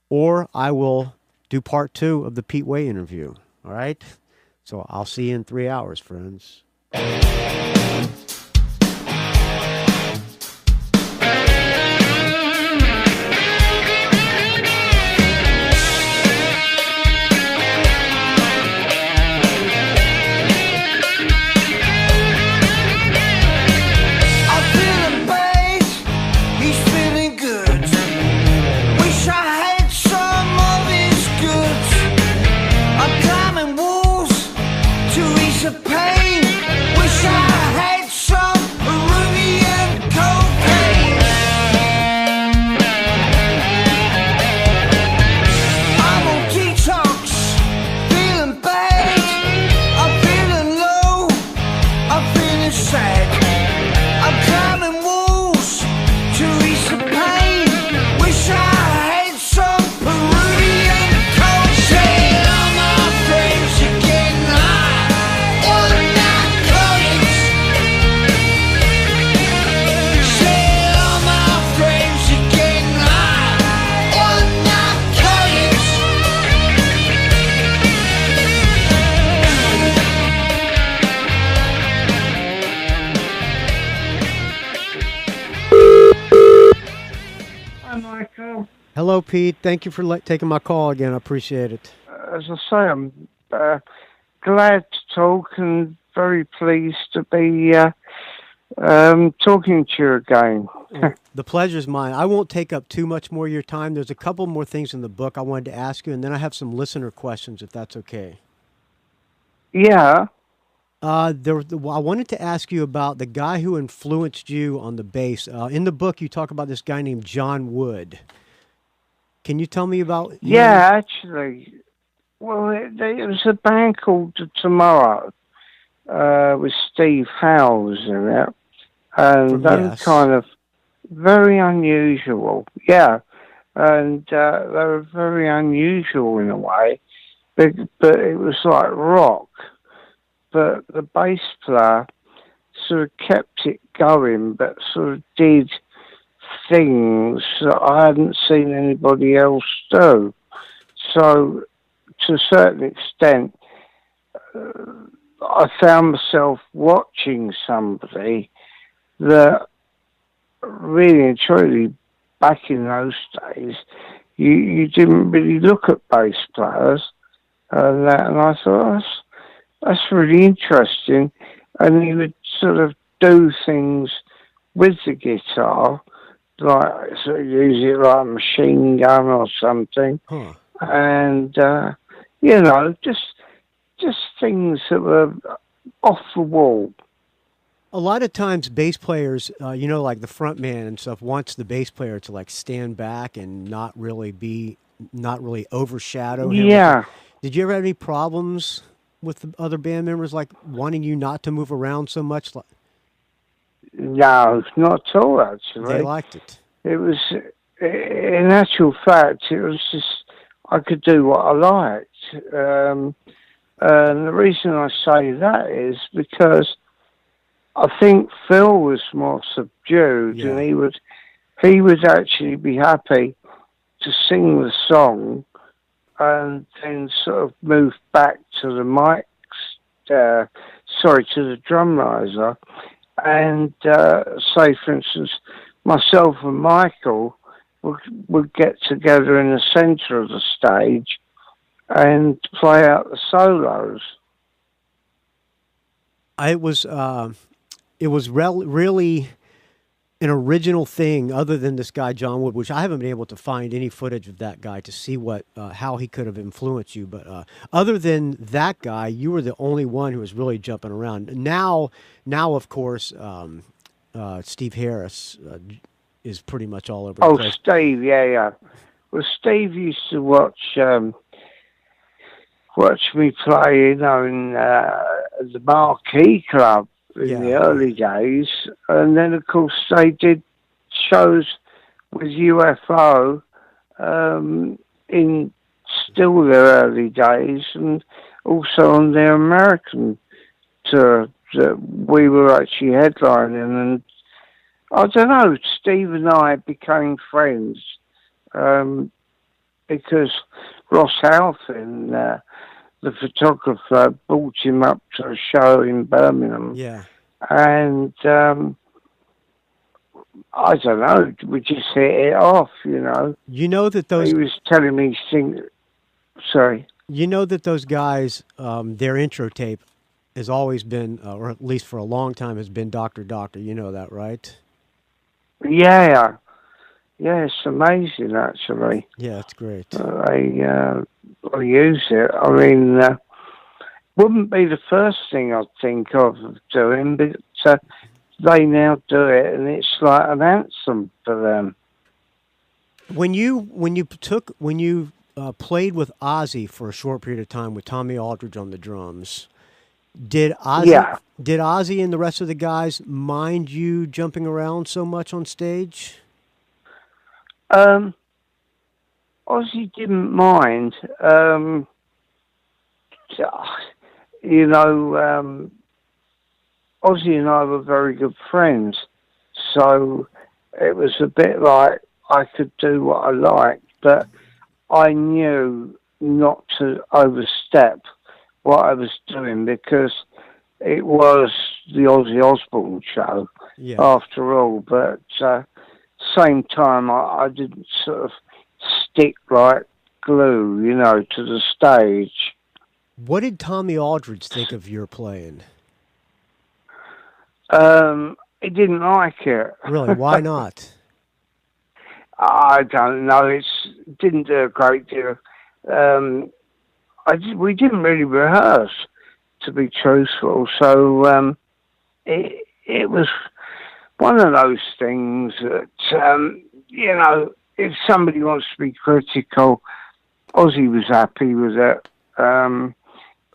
or I will do part 2 of the Pete Way interview. All right? So I'll see you in 3 hours, friends. I'm feeling bad, he's feeling good. Wish I had some of his goods. I'm climbing walls to ease the pain. Wish I had some Peruvian cocaine. I'm on detox, feeling bad. I'm feeling low, I'm feeling sad. I'm climbing walls to ease the pain. Wish I had some Peruvian cocaine. All my friends are getting high on narcotics. Say all my friends are getting high on narcotics. Hi, Michael. Hello, Pete. Thank you for taking my call again. I appreciate it. As I say, I'm glad to talk and very pleased to be talking to you again. The pleasure's mine. I won't take up too much more of your time. There's a couple more things in the book I wanted to ask you, and then I have some listener questions, if that's okay. Yeah. I wanted to ask you about the guy who influenced you on the bass. In the book, you talk about this guy named John Wood. Can you tell me about him? Yeah, actually. Well, it was a band called Tomorrow with Steve Howes in it. And that was Yes. kind of very unusual. Yeah. and they were very unusual in a way. But it was like rock. But the bass player sort of kept it going, but sort of did things that I hadn't seen anybody else do. So, to a certain extent, I found myself watching somebody that really and truly, back in those days, you didn't really look at bass players, and I thought, that's really interesting. And he would sort of do things with the guitar, like sort of use it like a machine gun or something, and just things that were off the wall. A lot of times, bass players, like the front man and stuff, wants the bass player to like stand back and not really overshadow him. Yeah. Did you ever have any problems with the other band members, like wanting you not to move around so much? No, not at all, actually. They liked it. It was, in actual fact, it was just, I could do what I liked. And the reason I say that is because I think Phil was more subdued, and he would actually be happy to sing the song and then sort of move back to the to the drum riser, and say, for instance, myself and Michael would get together in the centre of the stage and play out the solos. It was really an original thing, other than this guy John Wood, which I haven't been able to find any footage of that guy to see how he could have influenced you. But other than that guy, you were the only one who was really jumping around. Now, of course, Steve Harris is pretty much all over the place. Oh, Steve, yeah. Well, Steve used to watch me play, in the Marquee Club in the early days, and then of course they did shows with UFO in still their early days, and also on their American tour that we were actually headlining. And I don't know, Steve and I became friends because Ross Halfin, the photographer, brought him up to a show in Birmingham. Yeah. And I don't know, we just hit it off, You know that those... He was telling me sorry. You know that those guys, their intro tape has always been, or at least for a long time, has been Dr. Doctor. You know that, right? Yeah. Yeah, it's amazing, actually. Yeah, it's great. I use it. I mean, wouldn't be the first thing I'd think of doing, but they now do it, and it's like an anthem for them. When you played with Ozzy for a short period of time with Tommy Aldridge on the drums, did Ozzy and the rest of the guys mind you jumping around so much on stage? Ozzy didn't mind. Ozzy and I were very good friends, so it was a bit like I could do what I liked, but I knew not to overstep what I was doing because it was the Ozzy Osbourne show, after all. But same time, I didn't sort of stick like glue, to the stage. What did Tommy Aldridge think of your playing? He didn't like it. Really? Why not? I don't know. It didn't do a great deal. We didn't really rehearse, to be truthful. So it was one of those things that, if somebody wants to be critical, Ozzy was happy with it.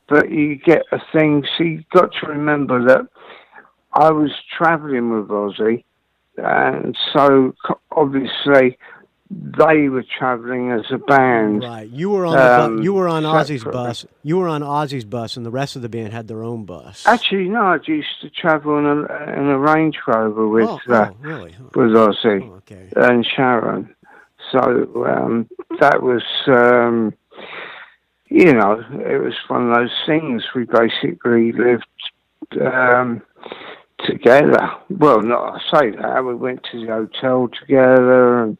But you get a thing, so you've got to remember that I was travelling with Ozzy, and so obviously they were travelling as a band. Right. You were on the you were on Ozzy's separately. bus. You were on Ozzy's bus, and the rest of the band had their own bus. Actually, no, I used to travel in a Range Rover with Really? with Ozzy Oh, okay. and Sharon. So that was, it was one of those things. We basically lived together. Well, not I say that. We went to the hotel together and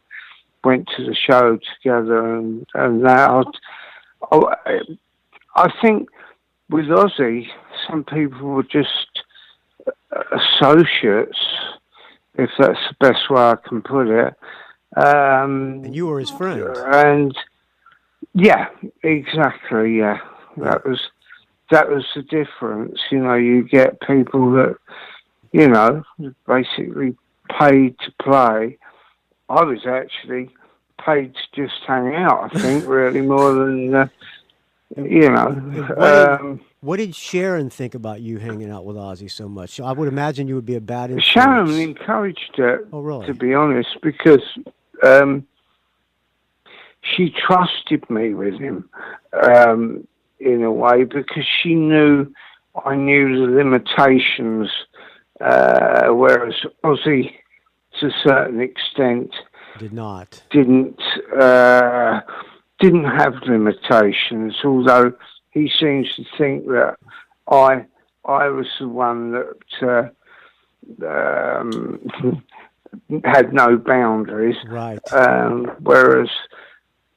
went to the show together, and that. I think with Ozzy, some people were just associates, if that's the best way I can put it. And you were his friend. And yeah, exactly. Yeah, that was the difference. You get people that basically paid to play. I was actually paid to just hang out. I think really more than What did Sharon think about you hanging out with Ozzy so much? I would imagine you would be a bad influence. Sharon encouraged it. Oh, really? To be honest, because she trusted me with him in a way, because she knew I knew the limitations, whereas Ozzy, to a certain extent, didn't have limitations. Although he seems to think that I was the one that had no boundaries. Right. Whereas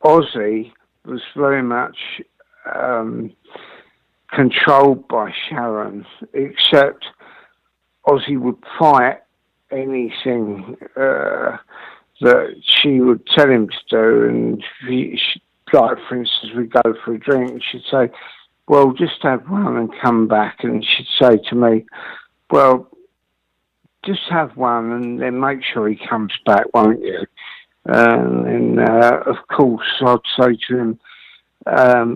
Ozzy was very much controlled by Sharon, except Ozzy would fight anything that she would tell him to do. And like, for instance, we'd go for a drink, and she'd say, well, just have one and come back. And she'd say to me, well, just have one and then make sure he comes back, won't you? And of course, I'd say to him,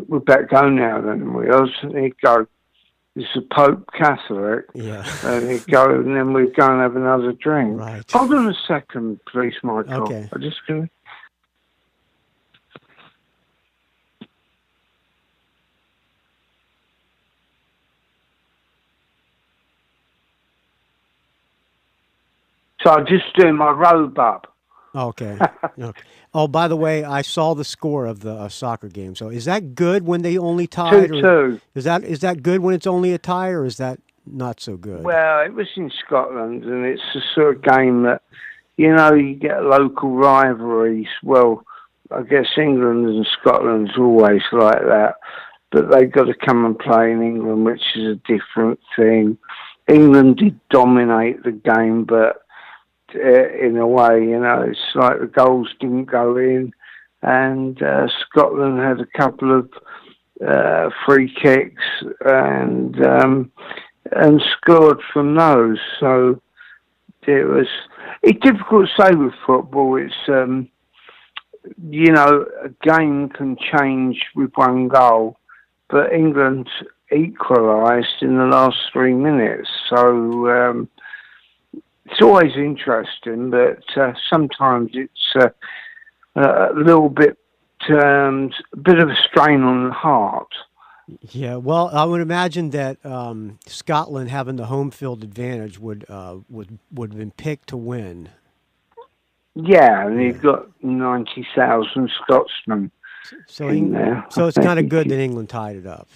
we better go now then, and he'd go, is the Pope Catholic? Yeah. And he'd go, and then we'd go and have another drink. Right. Hold on a second, please, Michael. Okay. I'm just going to... So I'm just doing my robe up. Okay. Okay. Oh, by the way, I saw the score of the soccer game. So is that good when they only tied? 2-2. Is that good when it's only a tie, or is that not so good? Well, it was in Scotland, and it's the sort of game that, you get local rivalries. Well, I guess England and Scotland's always like that, but they've got to come and play in England, which is a different thing. England did dominate the game, but in a way, it's like the goals didn't go in, and Scotland had a couple of free kicks and scored from those. So it's difficult to say with football. It's a game can change with one goal, but England equalised in the last 3 minutes. So it's always interesting, but sometimes it's a little bit, a bit of a strain on the heart. Yeah, well, I would imagine that Scotland having the home field advantage would have been picked to win. Yeah, and you've got 90,000 Scotsmen in there. So it's kind of good that England tied it up.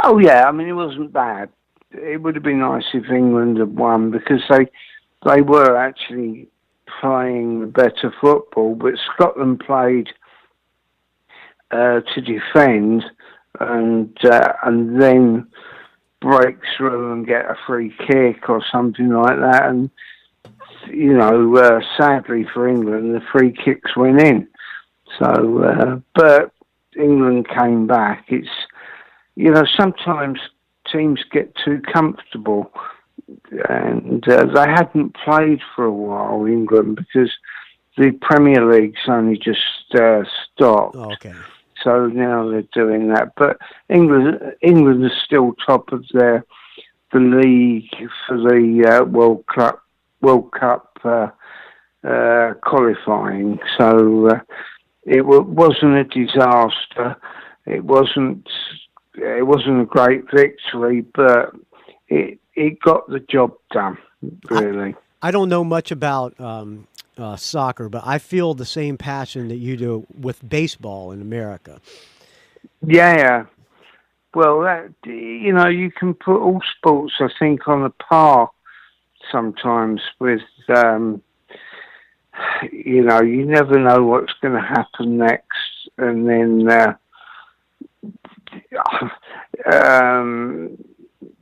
Oh yeah, I mean, it wasn't bad. It would have been nice if England had won, because they were actually playing better football, but Scotland played to defend and then break through and get a free kick or something like that. And sadly for England, the free kicks went in. So, but England came back. It's sometimes teams get too comfortable, and they hadn't played for a while, England, because the Premier League's only just stopped. Oh, okay. So now they're doing that. But England is still top of the league for the World Cup qualifying. So wasn't a disaster. It wasn't a great victory, but it got the job done. Really. I don't know much about soccer, but I feel the same passion that you do with baseball in America. Yeah. Well, you can put all sports, I think, on a par sometimes with, you never know what's going to happen next. And then,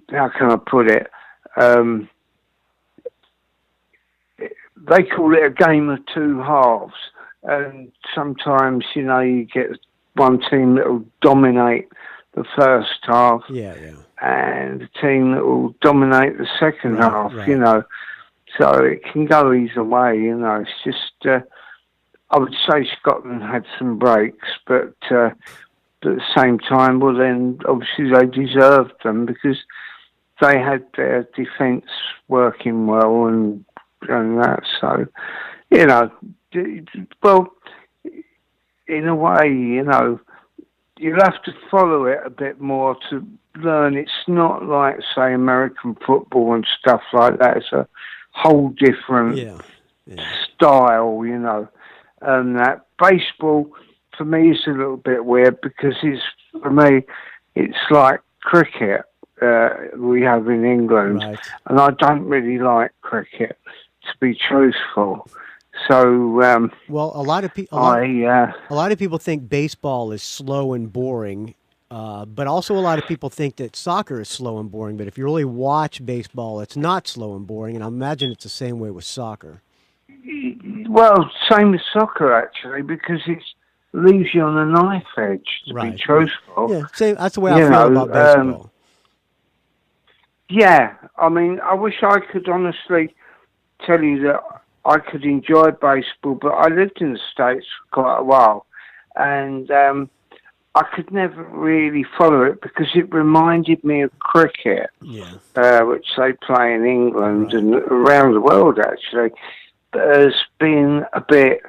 how can I put it? They call it a game of two halves. And sometimes, you get one team that will dominate the first half, and a team that will dominate the second half, So it can go either way, It's just, I would say Scotland had some breaks, but at the same time, well, then obviously they deserved them because they had their defence working well and that. So, well, in a way, you'll have to follow it a bit more to learn. It's not like, say, American football and stuff like that. It's a whole different style, And that baseball, for me, is a little bit weird because for me, it's like cricket we have in England. Right. And I don't really like cricket, to be truthful. So, well, a lot of people think baseball is slow and boring, but also a lot of people think that soccer is slow and boring. But if you really watch baseball, it's not slow and boring, and I imagine it's the same way with soccer. Well, same with soccer actually, because it leaves you on a knife edge. To be truthful, that's the way I feel about baseball. I mean, I wish I could honestly tell you that I could enjoy baseball, but I lived in the States for quite a while, and I could never really follow it because it reminded me of cricket, which they play in England and around the world, actually, but has been a bit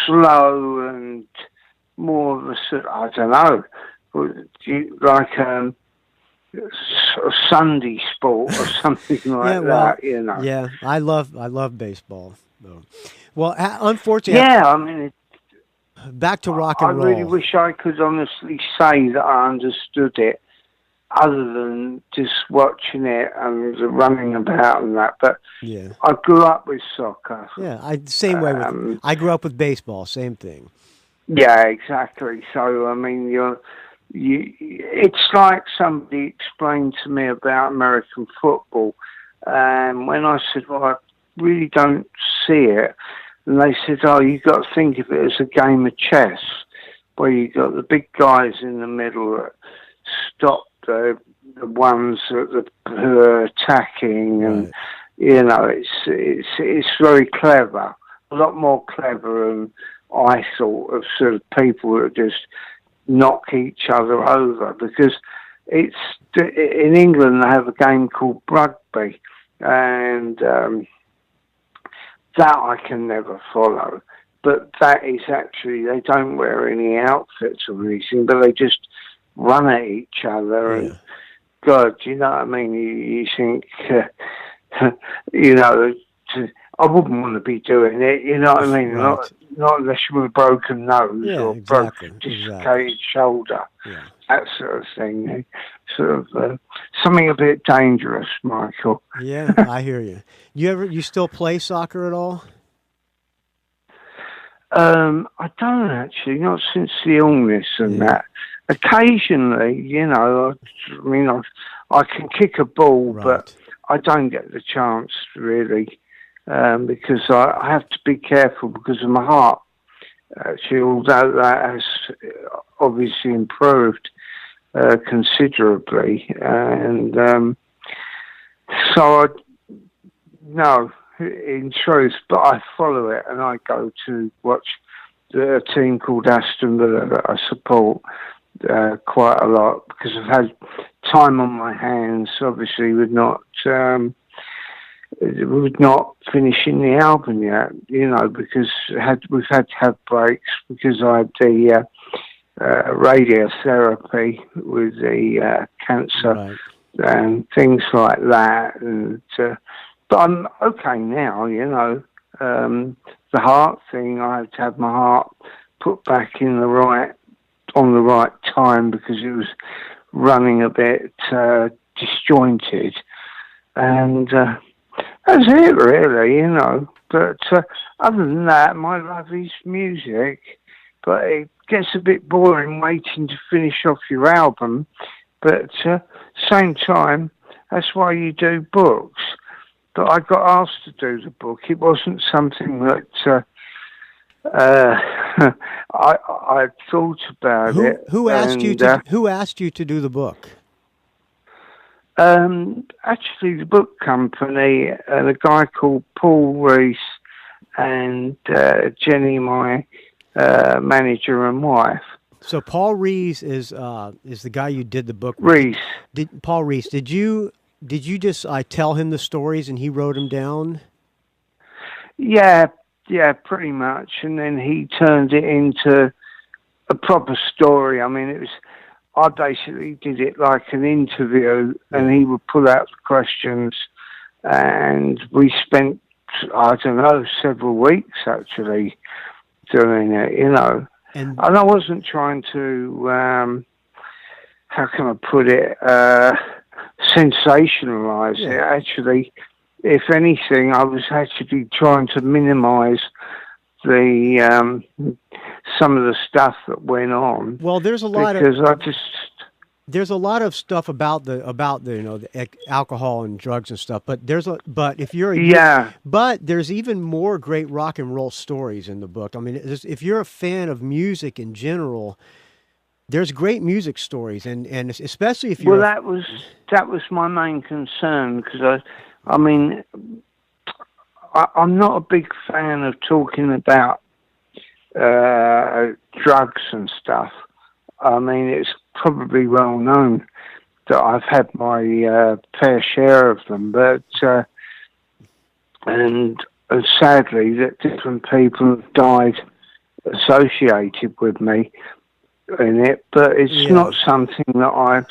slow and more of a sort of, I don't know, like sort of Sunday sport or something like that, Yeah, I love baseball. Though. Well, unfortunately, I mean, back to rock and roll. I really wish I could honestly say that I understood it, other than just watching it and running about and that. But I grew up with soccer. Yeah, same way with. I grew up with baseball. Same thing. Yeah, exactly. So I mean, it's like somebody explained to me about American football, and when I said, well, I really don't see it, and they said, oh, you've got to think of it as a game of chess, where you've got the big guys in the middle that stop the ones who are attacking, and it's very clever, a lot more clever than I thought of sort of people that just knock each other over, because it's in England they have a game called rugby, and that I can never follow. But that is actually, they don't wear any outfits or anything, but they just run at each other. And God, you know what I mean? You think, I wouldn't want to be doing it, you know what I mean? Right. Not unless you were a broken nose or dislocated shoulder, that sort of thing. Sort of something a bit dangerous, Michael. Yeah, I hear you. You still play soccer at all? I don't actually, not since the illness and that. Occasionally, I mean, I can kick a ball, but I don't get the chance really. Because I have to be careful because of my heart. Actually, although that has obviously improved considerably, and so no, in truth, but I follow it and I go to watch a team called Aston Villa that I support quite a lot because I've had time on my hands, obviously, with not we're not finishing the album yet, because we've had to have breaks because I had the radiotherapy with the cancer Right. and things like that. And but I'm okay now, the heart thing, I had to have my heart put back on the right time because it was running a bit disjointed. And that's it, really, But other than that, my love is music. But it gets a bit boring waiting to finish off your album. But same time, that's why you do books. But I got asked to do the book. It wasn't something that I thought about it. Who asked you to Who asked you to do the book? Actually, the book company and a guy called Paul Reese and Jenny, my manager and wife. So Paul Reese is the guy you did the book with. Reese. Paul Reese, did you just tell him the stories and he wrote them down? Yeah, pretty much. And then he turned it into a proper story. I mean, I basically did it like an interview, and he would pull out the questions, and we spent, I don't know, several weeks actually doing it, And I wasn't trying to, how can I put it, sensationalize it. Actually, if anything, I was actually trying to minimize the some of the stuff that went on. Well, there's a lot there's a lot of stuff about the the alcohol and drugs and stuff, but but there's even more great rock and roll stories in the book. I mean, if you're a fan of music in general, there's great music stories, and especially if you're that was my main concern, because I'm not a big fan of talking about drugs and stuff. I mean, it's probably well known that I've had my fair share of them, but and sadly that different people have died associated with me in it. But it's not something that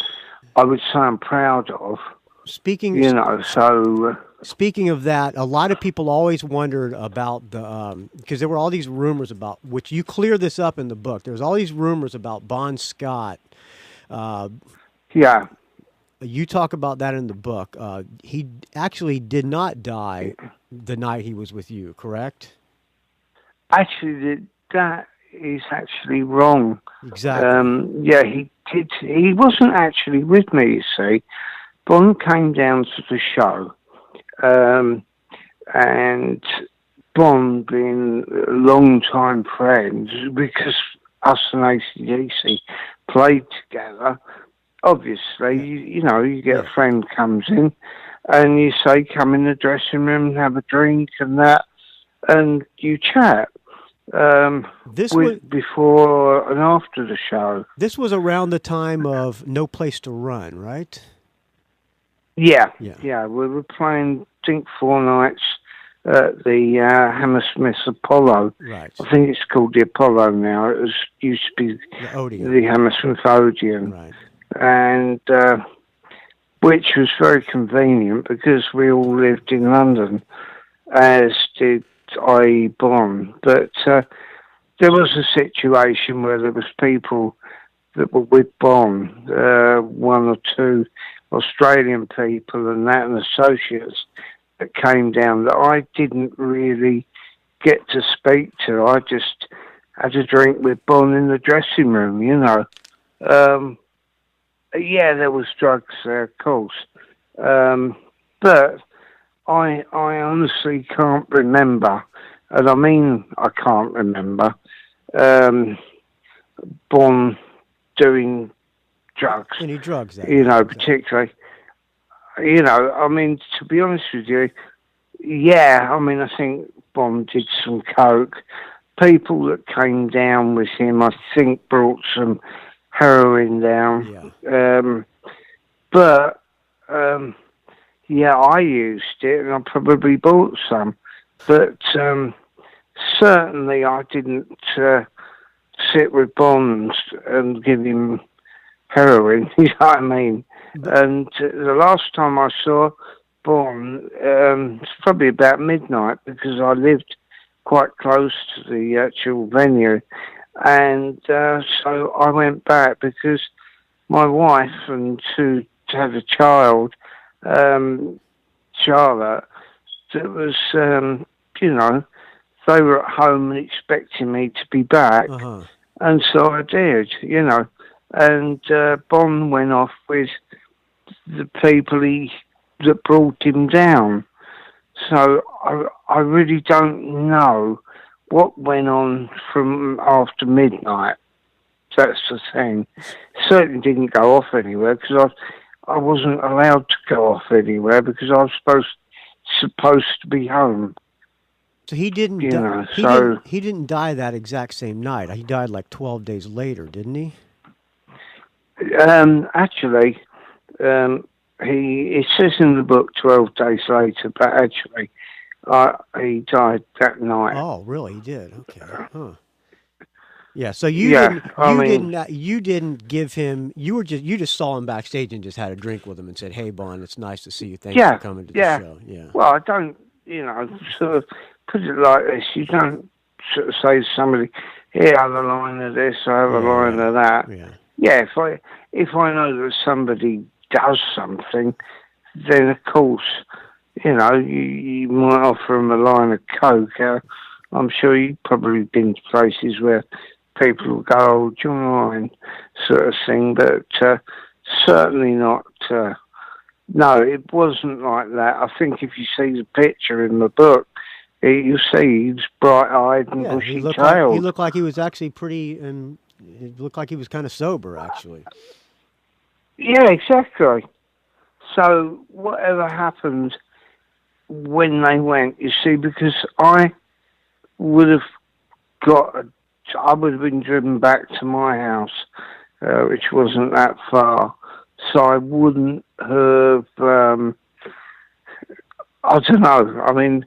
I would say I'm proud of. Speaking of that, a lot of people always wondered about because there were all these rumors about, which you clear this up in the book. There's all these rumors about Bon Scott. You talk about that in the book. He actually did not die the night he was with you, correct? Actually, that is actually wrong. Exactly. He did. He wasn't actually with me, you see. Bon came down to the show. And Bon being long-time friends, because us and AC/DC played together, obviously, you get a friend comes in and you say, come in the dressing room and have a drink and that, and you chat. Before and after the show. This was around the time of No Place to Run, right? Yeah. We were playing, I think, 4 nights at the Hammersmith Apollo. Right. I think it's called the Apollo now. It used to be the Hammersmith Odeon. Right. And which was very convenient because we all lived in London, as did I. Bon. But there was a situation where there was people that were with Bon, 1 or 2 Australian people and associates that came down that I didn't really get to speak to. I just had a drink with Bon in the dressing room, there was drugs there, of course. But I honestly can't remember, and I mean I can't remember, Bon doing drugs. Any drugs, particularly. I mean, to be honest with you, I think Bon did some coke. People that came down with him, I think, brought some heroin down. yeah, I used it, and I probably bought some, but certainly I didn't sit with Bond and give him heroin. You know what I mean? And the last time I saw Bond, it's probably about midnight because I lived quite close to the actual venue, and so I went back because my wife and to have a child, Charlotte, that was, you know, they were at home and expecting me to be back, and so I did, you know. And Bond went off with the people that brought him down. So I really don't know what went on from after midnight. That's the thing. Certainly didn't go off anywhere because I wasn't allowed to go off anywhere because I was supposed to be home. So he didn't. You know, He didn't die that exact same night. He died like 12 days later, didn't he? Actually, it says in the book 12 days later, but actually, he died that night. Oh, really? He did. Okay. Huh. Yeah. So you didn't give him. You just saw him backstage and just had a drink with him and said, "Hey, Bond, it's nice to see you. Thanks for coming to the show." Yeah. Well, I don't, you know, sort of put it like this. You don't sort of say to somebody, "Here, have a line of this, I have a line of that." Yeah. Yeah. If I know that somebody does something, then of course, you know, you might offer them a line of Coke. I'm sure you've probably been to places where people will go, "Oh, do you mind?" sort of thing, but certainly not. No, it wasn't like that. I think if you see the picture in the book, you see he's bright-eyed and bushy-tailed. He looked like he was actually pretty, and it looked like he was kind of sober, actually. Yeah, exactly. So whatever happened when they went, you see, because I would have been driven back to my house, which wasn't that far, so I wouldn't have, I don't know, I mean,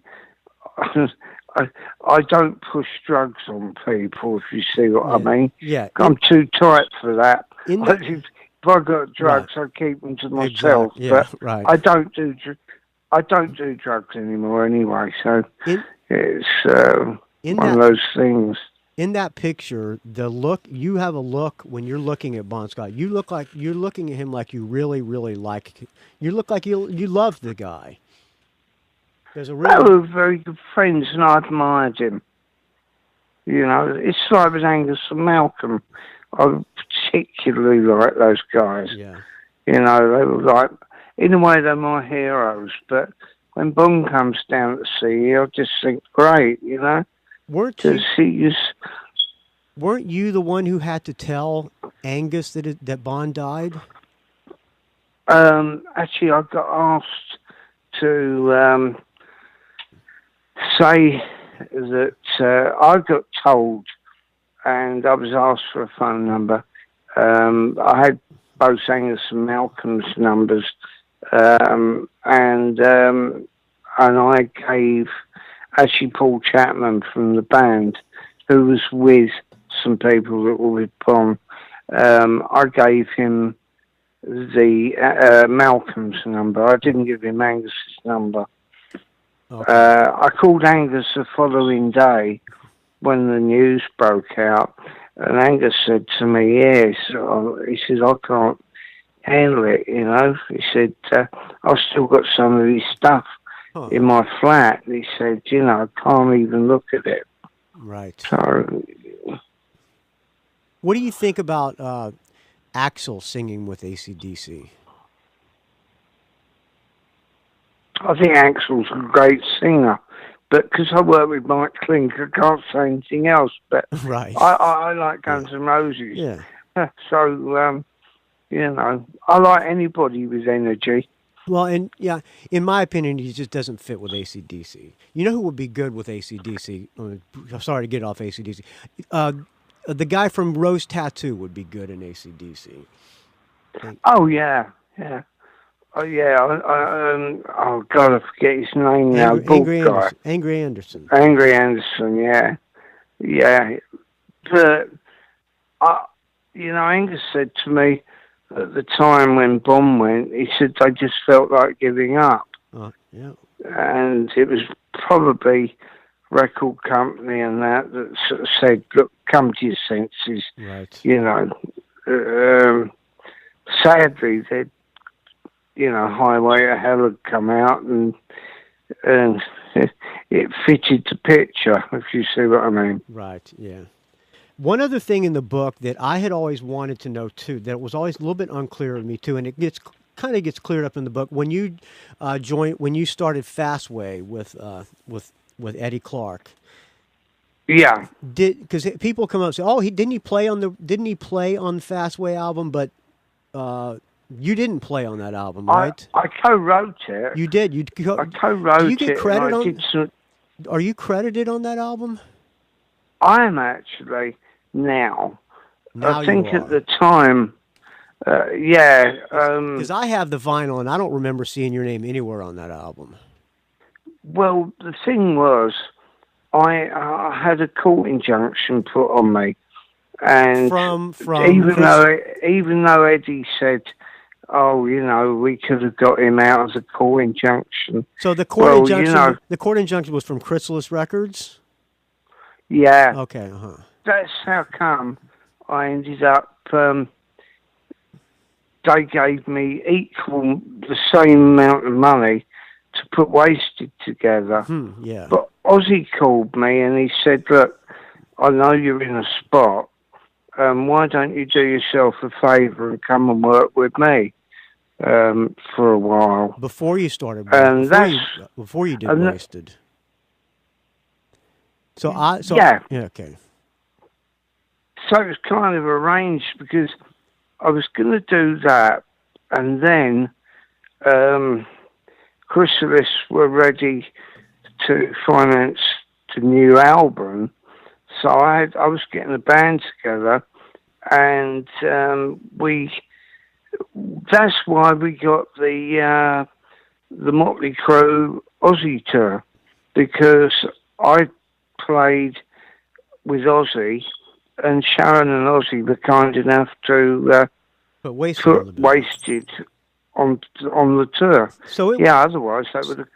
I don't push drugs on people, if you see what I mean. Yeah. I'm too tight for that. If I got drugs, I keep them to myself. Exactly. Yeah, but right. I don't do drugs anymore anyway. So it's one of those things. In that picture, you have a look when you're looking at Bon Scott. You look like you're looking at him like you really, really like. You look like you love the guy. They were very good friends, and I admired him. You know, it's like with Angus and Malcolm. I particularly like those guys. Yeah. You know, they were like, in a way, they're my heroes. But when Bond comes down to see you, I just think, great, you know. Weren't you the one who had to tell Angus that Bond died? Actually, I got asked to say that I got told, and I was asked for a phone number. I had both Angus and Malcolm's numbers, and I gave actually Paul Chapman from the band, who was with some people that were with Bond. I gave him the Malcolm's number. I didn't give him Angus's number. Okay. I called Angus the following day when the news broke out, and Angus said to me, "Yes," he said, "I can't handle it, you know." He said, "I've still got some of his stuff in my flat." He said, "You know, I can't even look at it." Right. So, what do you think about Axl singing with AC/DC? I think Axl's a great singer, but because I work with Mike Clink, I can't say anything else. But right. I like Guns N' Roses. Yeah. So, you know, I like anybody with energy. Well, and yeah, in my opinion, he just doesn't fit with AC/DC. You know who would be good with AC/DC? I'm sorry to get off AC/DC. The guy from Rose Tattoo would be good in AC/DC. Oh, yeah, yeah. Oh yeah, oh God, I forget his name now. Bald guy, Angry Anderson. Angry Anderson. Yeah, yeah. But Angus said to me at the time when Bomb went, he said they just felt like giving up, Yeah. and it was probably record company and that sort of said, "Look, come to your senses." Right. Sadly, they Highway to Hell had come out, and it fitted the picture, if you see what I mean. Right, yeah. One other thing in the book that I had always wanted to know too, that was always a little bit unclear to me too, and it kind of gets cleared up in the book when you started Fastway with Eddie Clark. Yeah. Because people come up and say, "Oh, didn't he play on the Fastway album?" But you didn't play on that album, right? I co-wrote it. You did. I co-wrote it. Do you get credit on? Some, Are you credited on that album? I am actually now. Now I think you are. at the time, yeah. Because I have the vinyl, and I don't remember seeing your name anywhere on that album. Well, the thing was, I had a court injunction put on me, and from even though Eddie said, "Oh, we could have got him out of the court injunction." So the court injunction, the court injunction was from Chrysalis Records. Yeah. Okay. That's how come I ended up. They gave me the same amount of money to put Wasted together. Yeah. But Ozzy called me and he said, "Look, I know you're in a spot. Why don't you do yourself a favour and come and work with me for a while?" Before you started, before you did Wasted. Yeah. Okay. So it was kind of arranged because I was going to do that, and then Chrysalis were ready to finance the new album, so I was getting a band together, and that's why we got the Motley Crue Aussie tour, because I played with Ozzy, and Sharon and Ozzy were kind enough to put Wasted on the tour. Otherwise that would have.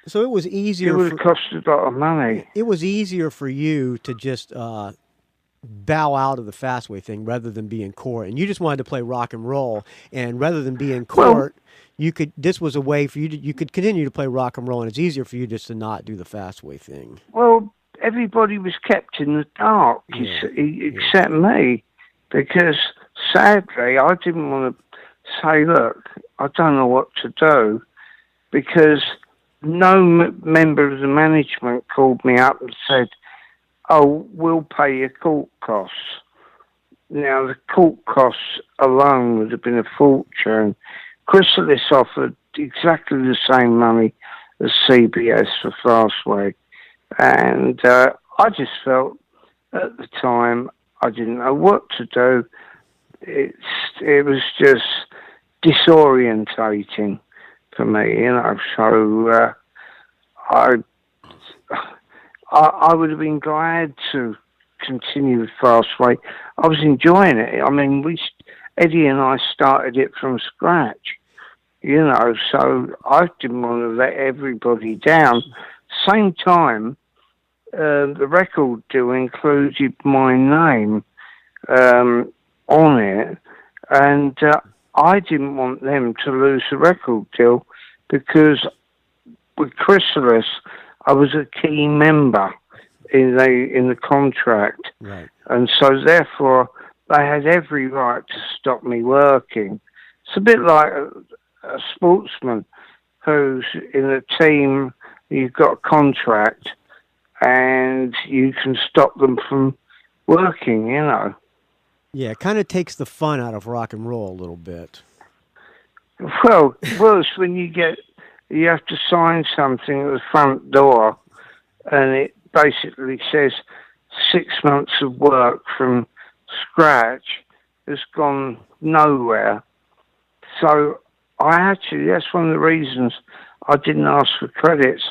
So it was easier. It would have cost a lot of money. It was easier for you to just bow out of the Fastway thing rather than be in court, and you just wanted to play rock and roll. And rather than be in court, this was a way for you to you could continue to play rock and roll, and it's easier for you just to not do the Fastway thing. Well, everybody was kept in the dark except me, because sadly I didn't want to say, "Look, I don't know what to do," because no member of the management called me up and said, "Oh, we'll pay your court costs." Now, the court costs alone would have been a fortune. Chrysalis offered exactly the same money as CBS for Fastway. And I just felt at the time I didn't know what to do. It was just disorientating for me, So I would have been glad to continue with Fastway. I was enjoying it. I mean, Eddie and I started it from scratch, So I didn't want to let everybody down. Same time, the record deal included my name on it, and I didn't want them to lose the record deal, because with Chrysalis, I was a key member in the contract, right. And so therefore they had every right to stop me working. It's a bit like a sportsman who's in a team. You've got a contract, and you can stop them from working, Yeah, it kind of takes the fun out of rock and roll a little bit. Well, worse when you have to sign something at the front door, and it basically says 6 months of work from scratch has gone nowhere. So that's one of the reasons I didn't ask for credits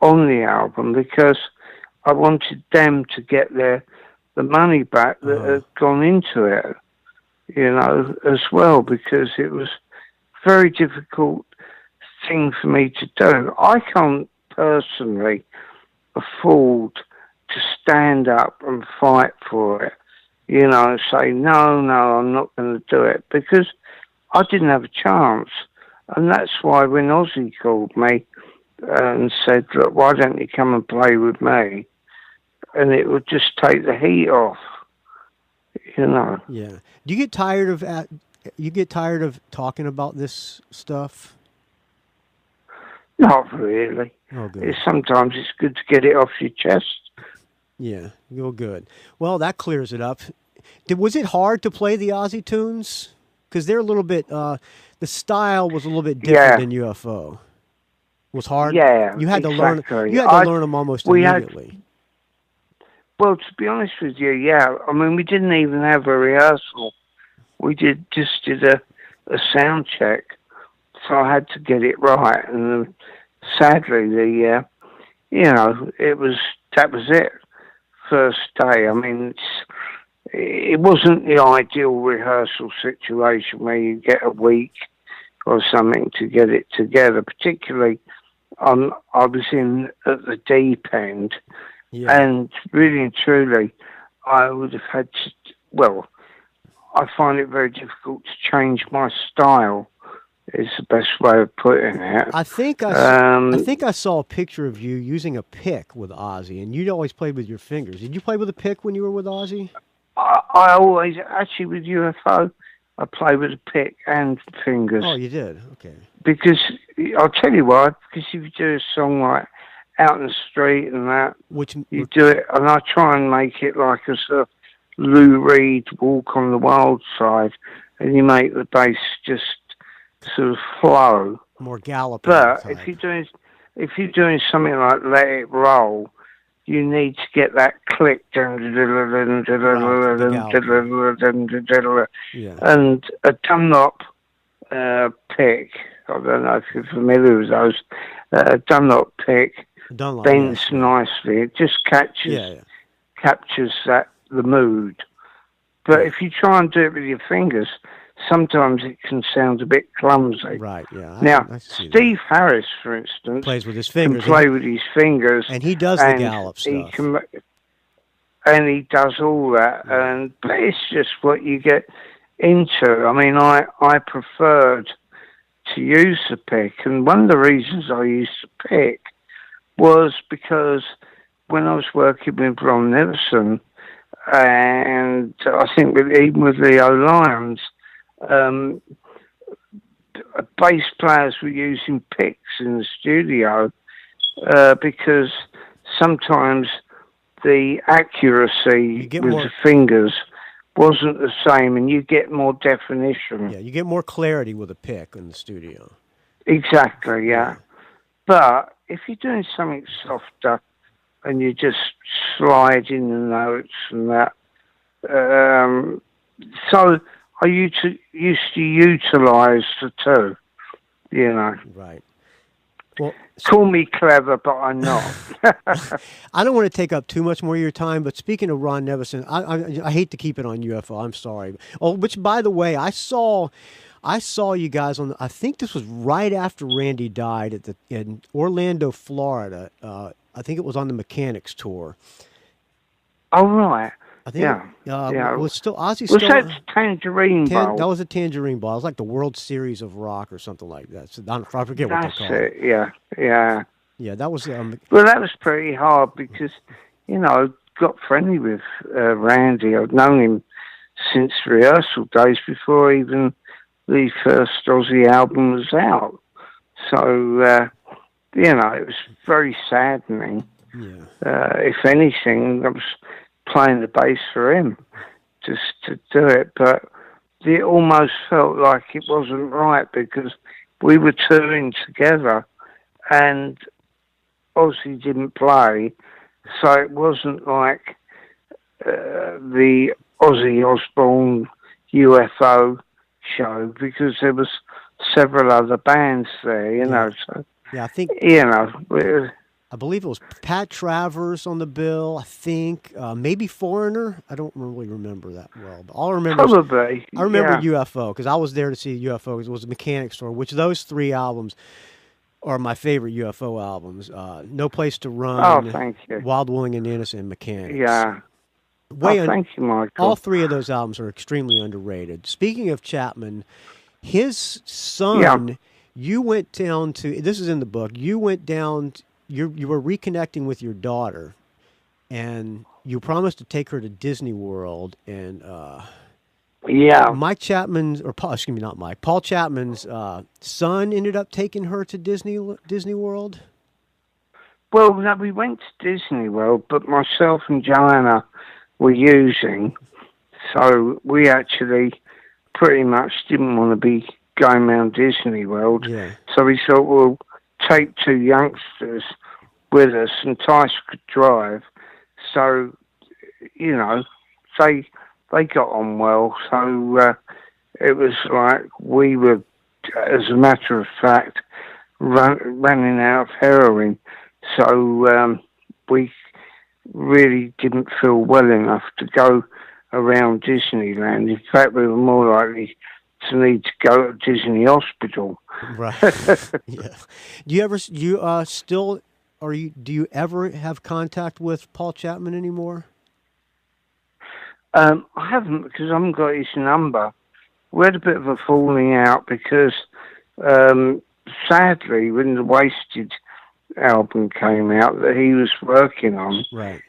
on the album, because I wanted them to get the money back that had gone into it, as well, because it was a very difficult thing for me to do. I can't personally afford to stand up and fight for it, and say, no, I'm not going to do it, because I didn't have a chance. And that's why when Ozzy called me and said, look, why don't you come and play with me? And it would just take the heat off, Yeah. Do you get tired of talking about this stuff? Not really. Oh, good. Sometimes it's good to get it off your chest. Yeah, you're good. Well, that clears it up. Was it hard to play the Ozzy tunes? Because they're a little bit, the style was a little bit different than UFO. It was hard? Yeah, You had exactly. to learn. You had to learn them almost immediately. Well, to be honest with you, I mean, we didn't even have a rehearsal. We just did a sound check, so I had to get it right. And sadly, that was it. First day. I mean, it wasn't the ideal rehearsal situation where you get a week or something to get it together. Particularly, I was in at the deep end. Yeah. And really and truly, I would have had to, I find it very difficult to change my style, is the best way of putting it. I think I saw a picture of you using a pick with Ozzy, and you'd always played with your fingers. Did you play with a pick when you were with Ozzy? I always, actually with UFO, I play with a pick and fingers. Oh, you did? Okay. Because, I'll tell you why, because if you do a song like Out in the Street and that, you do it, and I try and make it like a sort of Lou Reed Walk on the Wild Side, and you make the bass just sort of flow. More galloping. But if you're doing something like Let It Roll, you need to get that click, and a Dunlop pick. I don't know if you're familiar with those. A Dunlop pick bends nicely. It just captures the mood. But if you try and do it with your fingers, sometimes it can sound a bit clumsy. Right, yeah. Now, Steve Harris, for instance, plays with his fingers. Can play with his fingers. And he does the gallop stuff. And he does all that. But it's just what you get into. I mean, I preferred to use the pick. And one of the reasons I used the pick was because when I was working with Ron Nevison, and I think even with Leo Lyons, bass players were using picks in the studio because sometimes the accuracy with the fingers wasn't the same, and you get more definition. Yeah, you get more clarity with a pick in the studio. Exactly, yeah. But if you're doing something softer and you just slide in the notes and that, so I used to utilise the two, Right. Well, call me clever, but I'm not. I don't want to take up too much more of your time, but speaking of Ron Nevison, I hate to keep it on UFO. I'm sorry. Oh, which, by the way, I saw you guys on. I think this was right after Randy died in Orlando, Florida. I think it was on the Mechanics tour. Oh, right. I think it was still Ozzy. Was that Tangerine Bowl? That was a Tangerine Bowl. It was like the World Series of Rock or something like that. So I forget what they call it. Yeah. Yeah, that was. Well, that was pretty hard because, I got friendly with Randy. I've known him since rehearsal days before even the first Ozzy album was out. So, it was very saddening. Yeah. If anything, I was playing the bass for him just to do it, but it almost felt like it wasn't right because we were touring together and Ozzy didn't play, so it wasn't like the Ozzy Osbourne UFO show because there was several other bands there, you know. So, Yeah, I think you know, I believe it was Pat Travers on the bill. I think maybe Foreigner. I don't really remember that well, but all I remember is probably, I remember yeah. UFO because I was there to see UFO. It was a mechanic store, which those three albums are my favorite UFO albums. No Place to Oh, Run, thank you. Wild, Willing, and Innocent, and Mechanics. Yeah. Way Oh, un- thank you, all Michael. three of those albums are extremely underrated. Speaking of Chapman, his Yeah. son, you went down to. This is in the book. You went down. You were reconnecting with your daughter, and you promised to take her to Disney World. And Yeah. Mike Chapman's, or Paul, excuse me, not Mike, Paul Chapman's son ended up taking her to Disney World. Well, no, we went to Disney World, but myself and Joanna were using, so we actually pretty much didn't want to be going around Disney World. Yeah. So we thought we'll take two youngsters with us, and Tice could drive. So, you know, they got on well. So it was like we were, as a matter of fact, running out of heroin. So we really didn't feel well enough to go around Disneyland. In fact, we were more likely to need to go to Disney Hospital. Right. Yeah. Do you ever have contact with Paul Chapman anymore? I haven't, because I haven't got his number. We had a bit of a falling out because, sadly, when the Wasted album came out that he was working on, Right.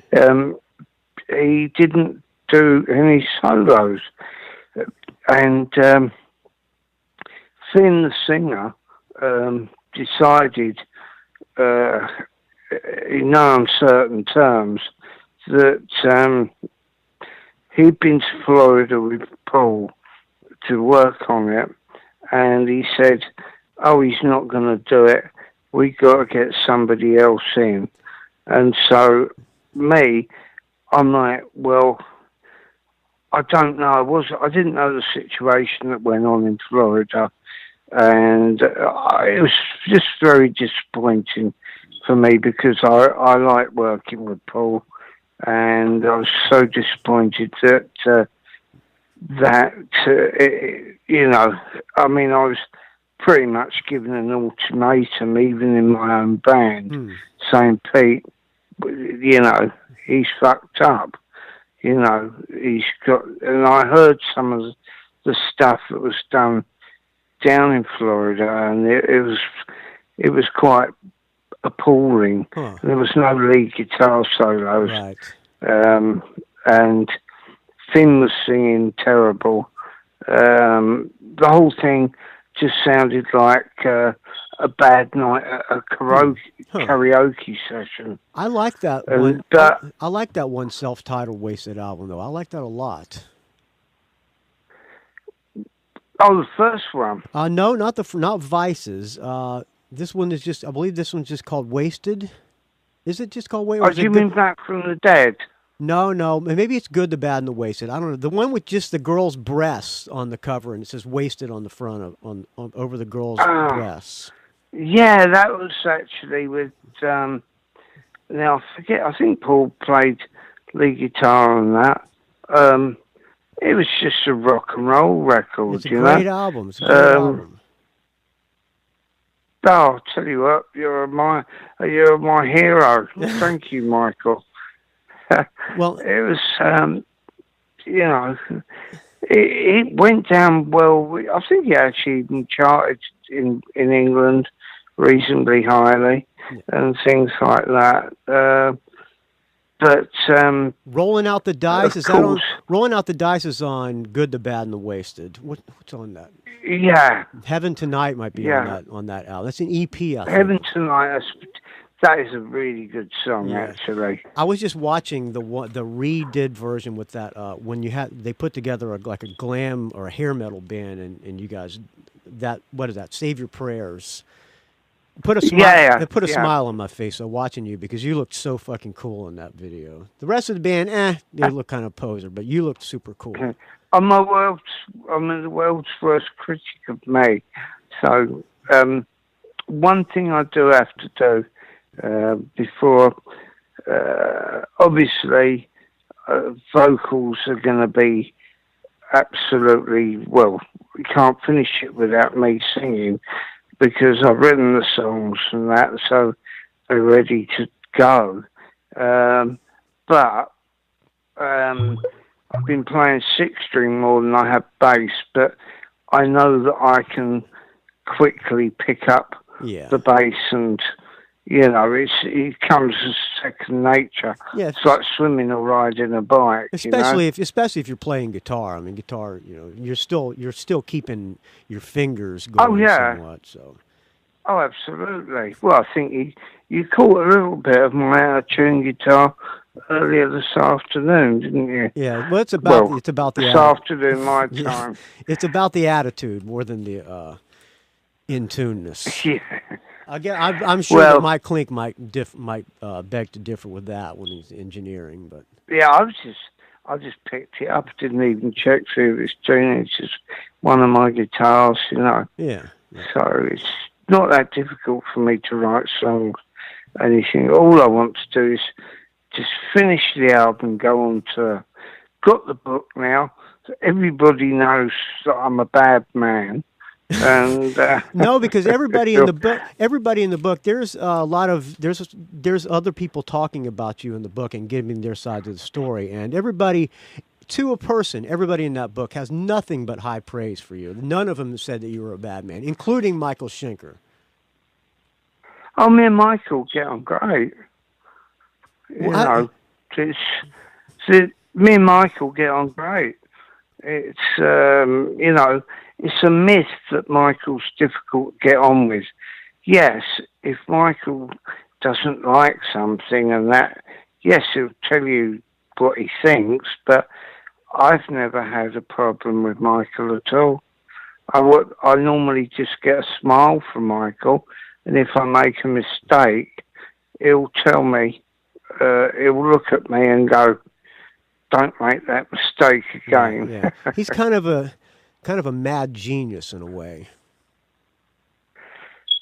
he didn't do any solos. And Finn, the singer, decided, in no uncertain terms, that he'd been to Florida with Paul to work on it, and he said, "Oh, he's not going to do it. We got to get somebody else in." And so, I'm like, well, I don't know. I didn't know the situation that went on in Florida, and it was just very disappointing for me because I like working with Paul, and I was so disappointed that you know, I mean, I was pretty much given an ultimatum, even in my own band, saying, "Pete, you know, he's fucked up. You know, he's got." And I heard some of the stuff that was done down in Florida, and it was quite appalling. Huh. There was no lead guitar solos, Right. And Finn was singing terrible. The whole thing just sounded like a bad night, a karaoke session. I like that one. I like that one self-titled Wasted album, though. I like that a lot. Oh, the first one. No, not Vices. This one is just. I believe this one's just called Wasted. Is it just called Wasted? Oh, do you mean Back from the Dead? No. Maybe it's Good, the Bad, and the Wasted. I don't know. The one with just the girl's breasts on the cover and it says "Wasted" on the front on over the girl's breasts. Yeah, that was actually with. Now I forget. I think Paul played lead guitar on that. It was just a rock and roll record. It's a great album. It's a great album. Oh, I'll tell you what, you're my hero. Thank you, Michael. Well, it was, you know, it went down well. I think it actually even charted in England reasonably highly and things like that. But Rolling Out the Dice is that on? Rolling Out the Dice is on Good, the Bad, and the Wasted. What's on that? Yeah, Heaven Tonight might be on that album. That's an EP. I think. Heaven Tonight. That is a really good song, actually. I was just watching the redid version with that when they put together like a glam or a hair metal band, and you guys what is that? Save Your Prayers. Put a smile. It put a smile on my face watching you because you looked so fucking cool in that video. The rest of the band, they look kind of poser, but you looked super cool. I'm the world's worst critic of me, So one thing I do have to do before, obviously, vocals are going to be absolutely, well, we can't finish it without me singing because I've written the songs and that, so they're ready to go. But I've been playing six string more than I have bass, but I know that I can quickly pick up the bass, and it comes as second nature. Yeah, it's like swimming or riding a bike. Especially if you're playing guitar. I mean, guitar. You're still keeping your fingers going somewhat. So. Oh, absolutely. Well, I think you caught a little bit of my out-of-tune guitar earlier this afternoon, didn't you? Yeah. Well, it's about the this afternoon my time. It's about the attitude more than the in-tuneness. Yeah. I'm sure that Mike Klink might beg to differ with that when he's engineering, but yeah, I just picked it up. Didn't even check through this tune. It's just one of my guitars, Yeah. So it's not that difficult for me to write songs, anything. All I want to do is just finish the album, go on to. Got the book now. So everybody knows that I'm a bad man. And no, because everybody in the book, there's a lot of there's other people talking about you in the book and giving their side of the story, and everybody in that book has nothing but high praise for you. None of them said that you were a bad man, including Michael Schenker. Oh, me and Michael get on great. Me and Michael get on great. It's it's a myth that Michael's difficult to get on with. Yes, if Michael doesn't like something and that, yes, he'll tell you what he thinks, but I've never had a problem with Michael at all. I normally just get a smile from Michael, and if I make a mistake, he'll tell me, he'll look at me and go, "Don't make that mistake again." Yeah. He's kind of a mad genius in a way.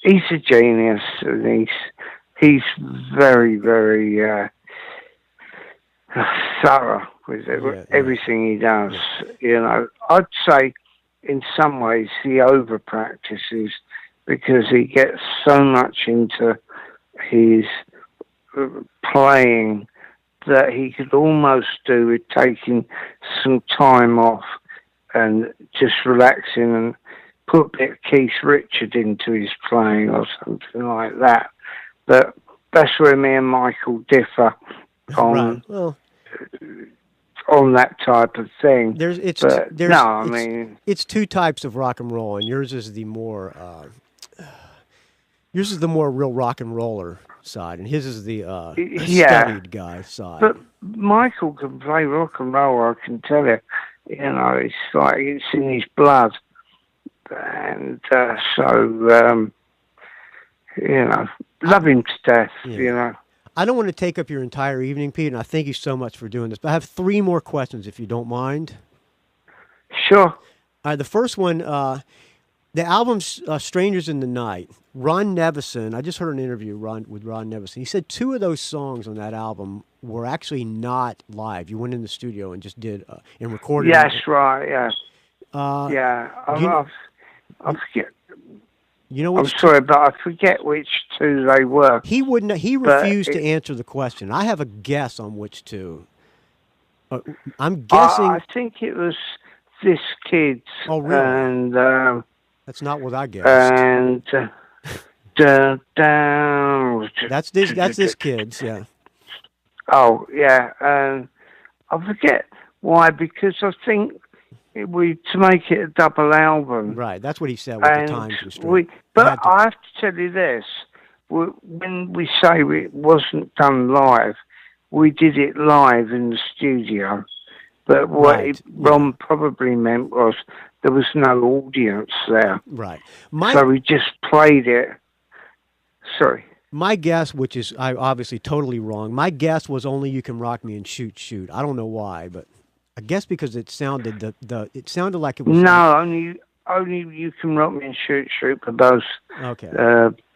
He's a genius, and he's very, very thorough with everything he does. I'd say in some ways he over practices because he gets so much into his playing that he could almost do with taking some time off and just relaxing and put a bit of Keith Richard into his playing or something like that. But that's where me and Michael differ on on that type of thing. It's two types of rock and roll, and yours is the more real rock and roller side, and his is the studied guy side. But Michael can play rock and roll, I can tell you. It's like it's in his blood, and love him to death. I don't want to take up your entire evening, Pete, and I thank you so much for doing this. But I have three more questions, if you don't mind. Sure. All right, the first one, the album "Strangers in the Night." Ron Nevison. I just heard an interview with Ron Nevison. He said two of those songs on that album were actually not live. You went in the studio and just did and recorded. Yes, right. Yeah. I forget. I'm sorry, but I forget which two they were. He wouldn't. He refused to answer the question. I have a guess on which two. I'm guessing. I think it was This Kids. Oh, really? And that's not what I guessed. And that's This Kids. Yeah. Oh yeah, I forget why, because I think to make it a double album. Right, that's what he said with the time constraint. But I have to tell you this: when we say it wasn't done live, we did it live in the studio. But what Ron probably meant was there was no audience there. Right. So we just played it. Sorry. My guess, which is obviously totally wrong, my guess was Only You Can Rock Me and Shoot I don't know why, but I guess because it sounded it sounded like it was. No, only You Can Rock Me and Shoot Shoot are both Okay.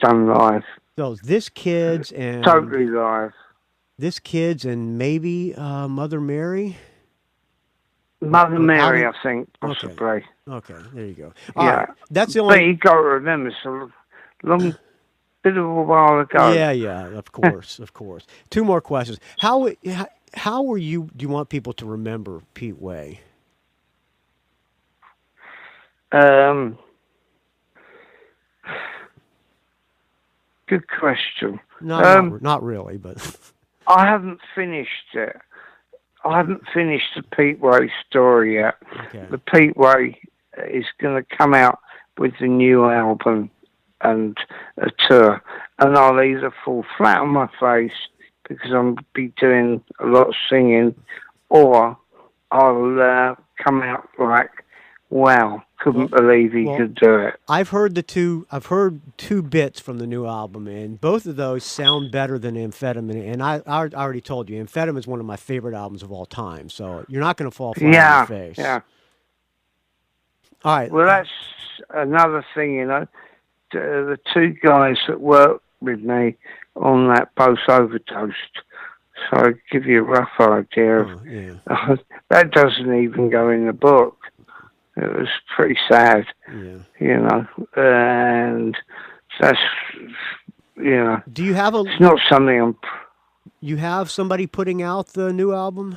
done live. So this kids and Totally live. maybe Mother Mary. Mother Or Mary, Alan- I think, Okay. possibly. Okay. There you go. All Yeah. right. That's the But only. you got to remember, it's a long bit of a while ago. Yeah. Of course. Of course. Two more questions. How were you? Do you want people to remember Pete Way? Good question. Not really, but I haven't finished it. I haven't finished the Pete Way story yet. okay. The Pete Way is going to come out with the new album and a tour, and I'll either fall flat on my face because I'll be doing a lot of singing, or I'll come out like, wow, couldn't believe he could do it. I've heard two bits from the new album, and both of those sound better than Amphetamine. And I already told you, Amphetamine is one of my favorite albums of all time. So you're not going to fall flat on your face. Yeah. All right. Well, that's another thing, you know. The two guys that worked with me on that both overdosed. So I'll give you a rough idea of Yeah. that doesn't even go in the book. It was pretty sad, Yeah. you know, and that's, you know, Do you have it's not something you have somebody putting out the new album?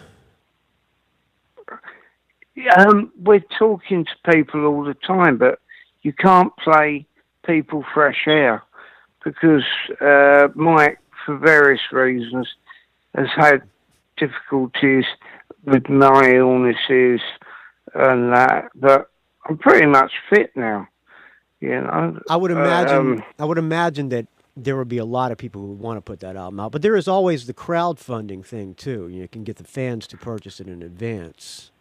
we're talking to people all the time, but you can't play people fresh air because Mike, for various reasons, has had difficulties with my illnesses and that, but I'm pretty much fit now, you know. I would imagine that there would be a lot of people who would want to put that album out, but there is always the crowdfunding thing too. You can get the fans to purchase it in advance,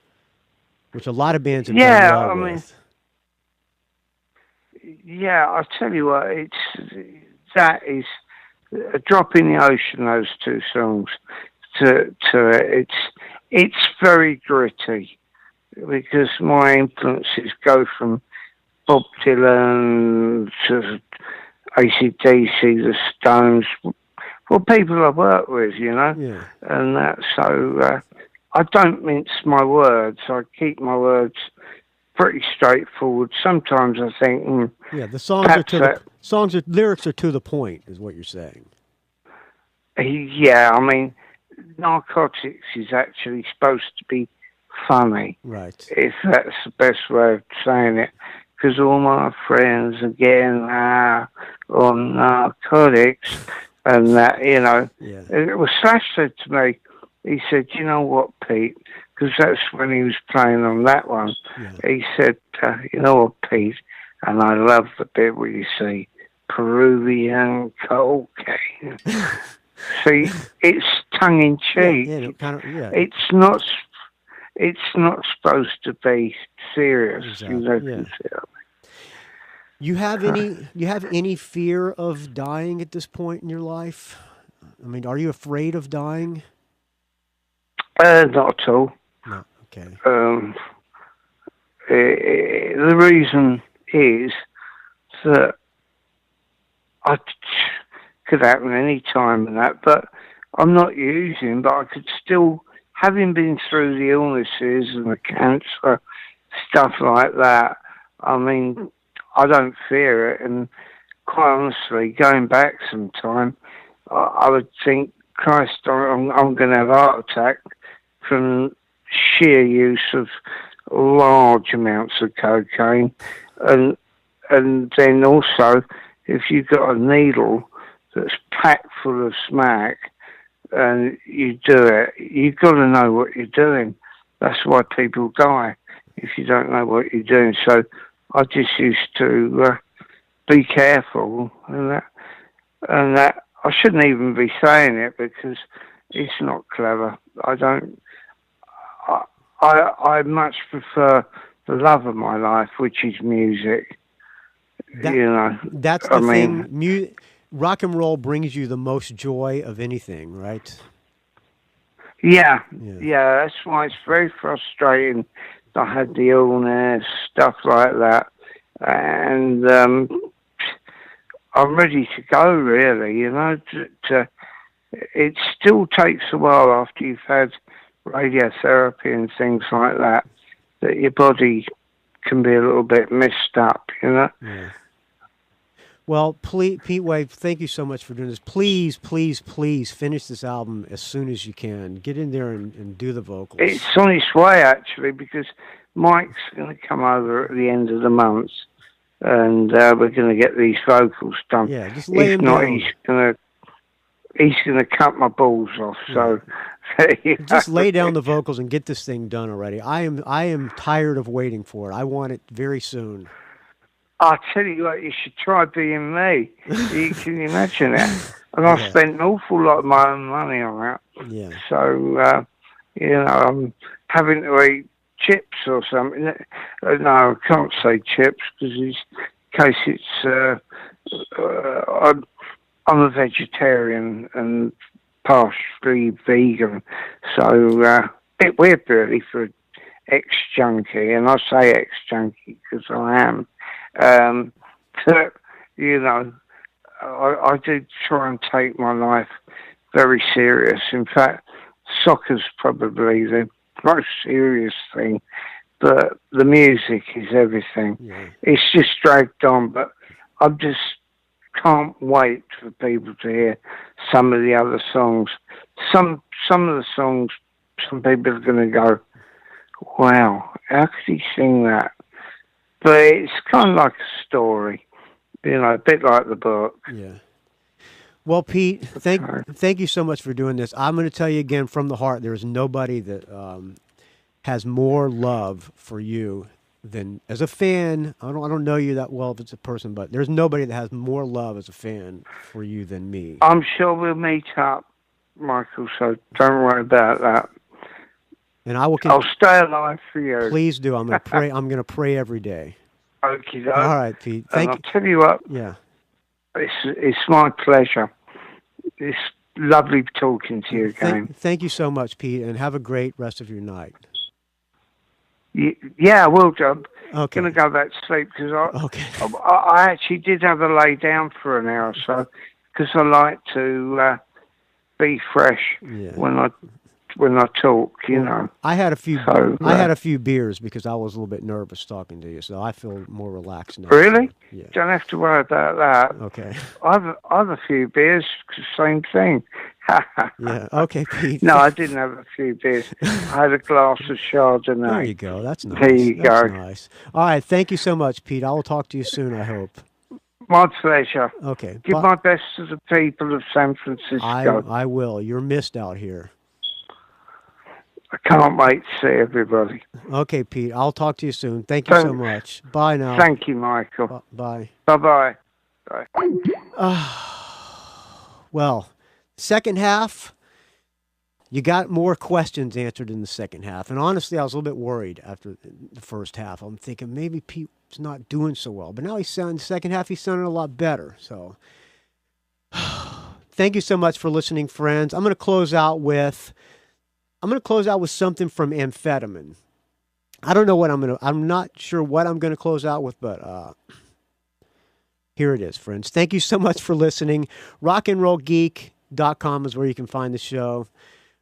which a lot of bands have done well with. Yeah, I tell you what, that is a drop in the ocean. Those two songs, to it, it's very gritty because my influences go from Bob Dylan to AC/DC, the Stones, well, people I work with, you know, and that. So I don't mince my words. I keep my words pretty straightforward. Sometimes I think, the songs lyrics are to the point, is what you're saying. Yeah, I mean, Narcotics is actually supposed to be funny, right? If that's the best way of saying it, because all my friends are getting on narcotics, and that, you know. Yeah. It was Slash said to me, he said, "You know what, Pete?" Because that's when he was playing on that one. Yeah. He said, "You know what, Pete?" And I love the bit where you say Peruvian cocaine. See, it's tongue in cheek. It's not supposed to be serious. Exactly. You know, You have any fear of dying at this point in your life? I mean, are you afraid of dying? Not at all. No. Okay. The reason is that I could happen any time and that, but I'm not using. But I could still, having been through the illnesses and the cancer, stuff like that. I mean, I don't fear it, and quite honestly, going back some time, I would think, Christ, I'm going to have a heart attack from sheer use of large amounts of cocaine, and then also, if you've got a needle that's packed full of smack, and you do it, you've got to know what you're doing. That's why people die, if you don't know what you're doing. So I just used to be careful, and that I shouldn't even be saying it because it's not clever. I much prefer the love of my life, which is music. That's the thing. Rock and roll brings you the most joy of anything, right? Yeah. That's why it's very frustrating that I had the illness, stuff like that. and I'm ready to go. Really, it still takes a while after you've had radiotherapy and things like that your body can be a little bit messed up. Yeah. Well, Pete Wade, thank you so much for doing this. Please, please, please finish this album as soon as you can. Get in there and do the vocals. It's on its way, actually, because Mike's going to come over at the end of the month, and we're going to get these vocals done. Yeah, just lay if him not, down. he's going to cut my balls off. So just lay down the vocals and get this thing done already. I am tired of waiting for it. I want it very soon. I'll tell you what, you should try being me. Can you imagine it? And I've spent an awful lot of my own money on that. Yeah. So, I'm having to eat chips or something. No, I can't say chips because in case it's... I'm a vegetarian and partially vegan. So, a bit weird really for an ex-junkie. And I say ex-junkie because I am. I do try and take my life very serious. In fact, soccer's probably the most serious thing, but the music is everything. Yeah. It's just dragged on, but I just can't wait for people to hear some of the other songs. Some of the songs, some people are going to go, wow, how could he sing that? But it's kind of like a story, a bit like the book. Yeah. Well, Pete, thank you so much for doing this. I'm going to tell you again from the heart, there is nobody that has more love for you than, as a fan, I don't know you that well if it's a person, but there's nobody that has more love as a fan for you than me. I'm sure we'll meet up, Michael, so don't worry about that. And I will. I'll stay alive for you. Please do. I'm going to pray. I'm going to pray every day. Okay. All right, Pete. I'll tell you what. Yeah. It's my pleasure. It's lovely talking to you again. Thank you so much, Pete, and have a great rest of your night. Yeah, I will, John. Okay. Going to go back to sleep because I actually did have to lay down for an hour or so because I like to be fresh when I talk, I had a few. So, I had a few beers because I was a little bit nervous talking to you, so I feel more relaxed now. Really? Yeah. Don't have to worry about that. Okay. I've a few beers, same thing. Yeah. Okay, Pete. No, I didn't have a few beers. I had a glass of Chardonnay. There you go. That's nice. There you That's go. Nice. All right. Thank you so much, Pete. I will talk to you soon, I hope. My pleasure. Okay. Give my best to the people of San Francisco. I will. You're missed out here. I can't wait to see everybody. Okay, Pete. I'll talk to you soon. Thank you so much. Bye now. Thank you, Michael. Bye. Bye-bye. Bye. Well, second half, you got more questions answered in the second half. And honestly, I was a little bit worried after the first half. I'm thinking maybe Pete's not doing so well. But now the second half, he's sounding a lot better. So thank you so much for listening, friends. I'm going to close out with something from Amphetamine. I don't know what I'm not sure what I'm going to close out with, but here it is, friends. Thank you so much for listening. rockandrollgeek.com is where you can find the show.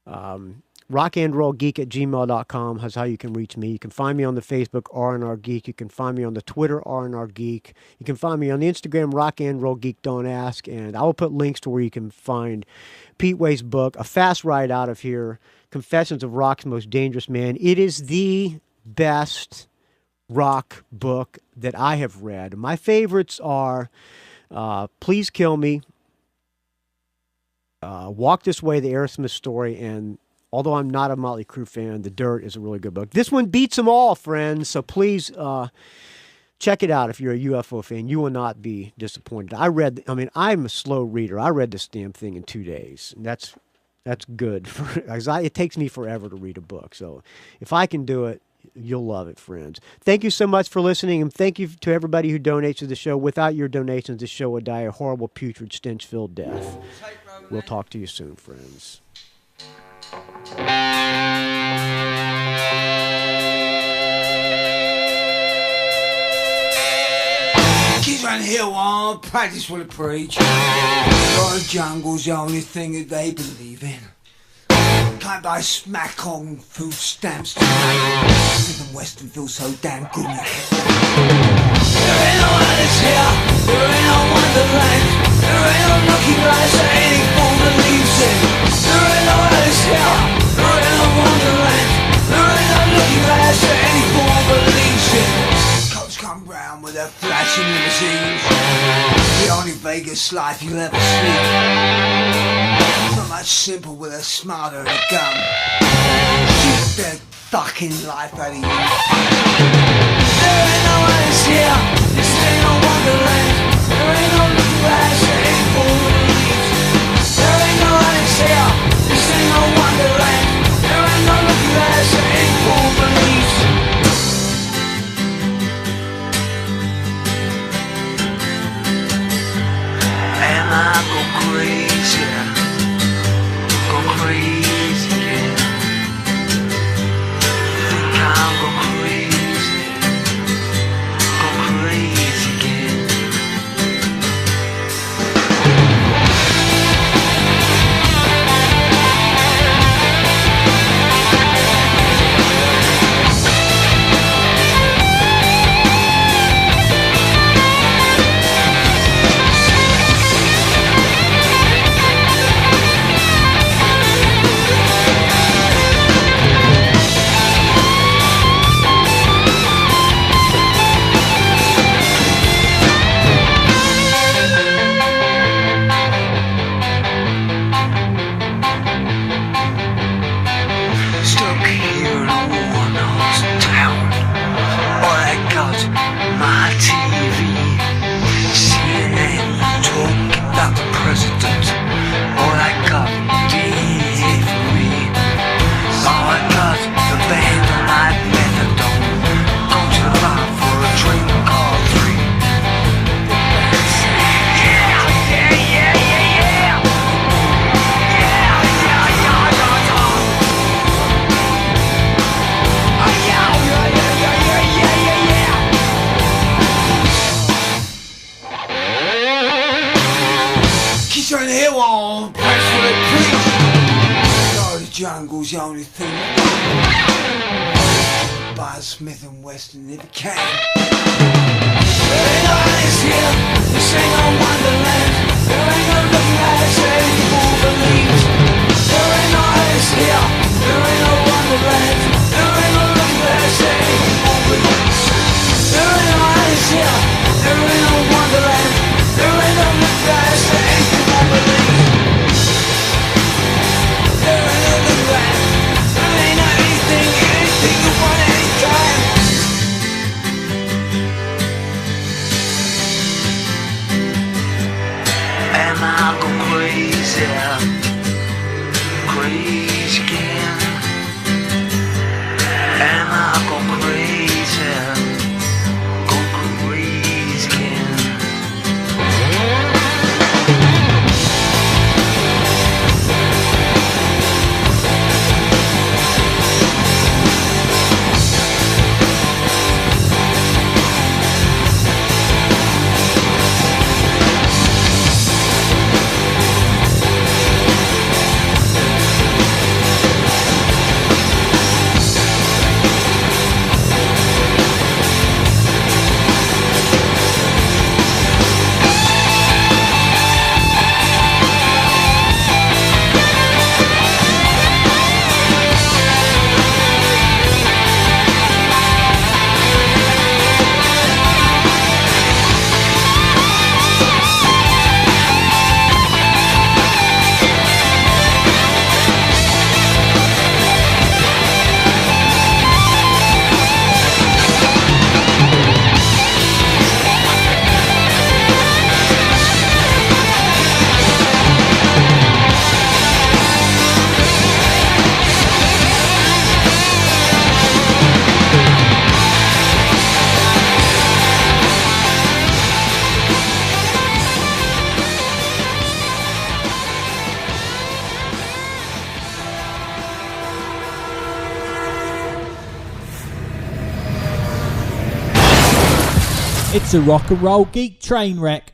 rockandrollgeek@gmail.com is how you can reach me. You can find me on the Facebook, R&R Geek. You can find me on the Twitter, R&R Geek. You can find me on the Instagram, rockandrollgeek, don't ask. And I will put links to where you can find Pete Wade's book, A Fast Ride Out of Here, Confessions of Rock's Most Dangerous Man. It is the best rock book that I have read. My favorites are Please Kill Me, Walk This Way, the Aerosmith story, and although I'm not a Motley Crue fan, The Dirt is a really good book. This one beats them all, friends, so please check it out if you're a UFO fan. You will not be disappointed. I'm a slow reader. I read this damn thing in 2 days, and that's good. It takes me forever to read a book, so if I can do it, you'll love it, friends. Thank you so much for listening, and thank you to everybody who donates to the show. Without your donations, the show would die a horrible, putrid, stench-filled death. We'll talk to you soon, friends. don't hear one, practice what I preach. God, the jungle's the only thing that they believe in. Can't buy smack on food stamps tonight. Even Western feels so damn good in your head. There ain't no others here, there ain't no wonderland. There ain't no looking glass that any form believes in. There ain't no others here, there ain't no wonderland. There ain't no looking glass that any form believes in. Cops come round with their flashing limousines. The only Vegas life you'll ever see. Not much simple with a smarter and a gun. Shoot their fucking life out of you. There ain't no others here, this ain't no wonderland. There ain't no looking glass that any fool believes. There ain't no others here, this ain't no wonderland. There ain't no looking glass that any fool believes. And I go crazy, again. Think I'll go crazy again. Stuck here in a worn-out town. All I got, my TV. CNN talking about the president. All I got, delivery. All I got, the band on my methadone. Go to the bar for a drink or three. Keep trying to hear one, press what I preach. God, the jungle's the only thing. Buy Smith and Weston if you can. There ain't no others here, this ain't no wonderland. There ain't no looking glass that any fool believes. There ain't no others here, there ain't no wonderland. There ain't no looking glass that any fool believes. There ain't no others here, there ain't no wonderland. There ain't no looking glass that any fool believes. There ain't no looking glass, there ain't no anything you want anytime. And I'll go crazy again. And I'll go crazy again. It's a rock and roll geek train wreck.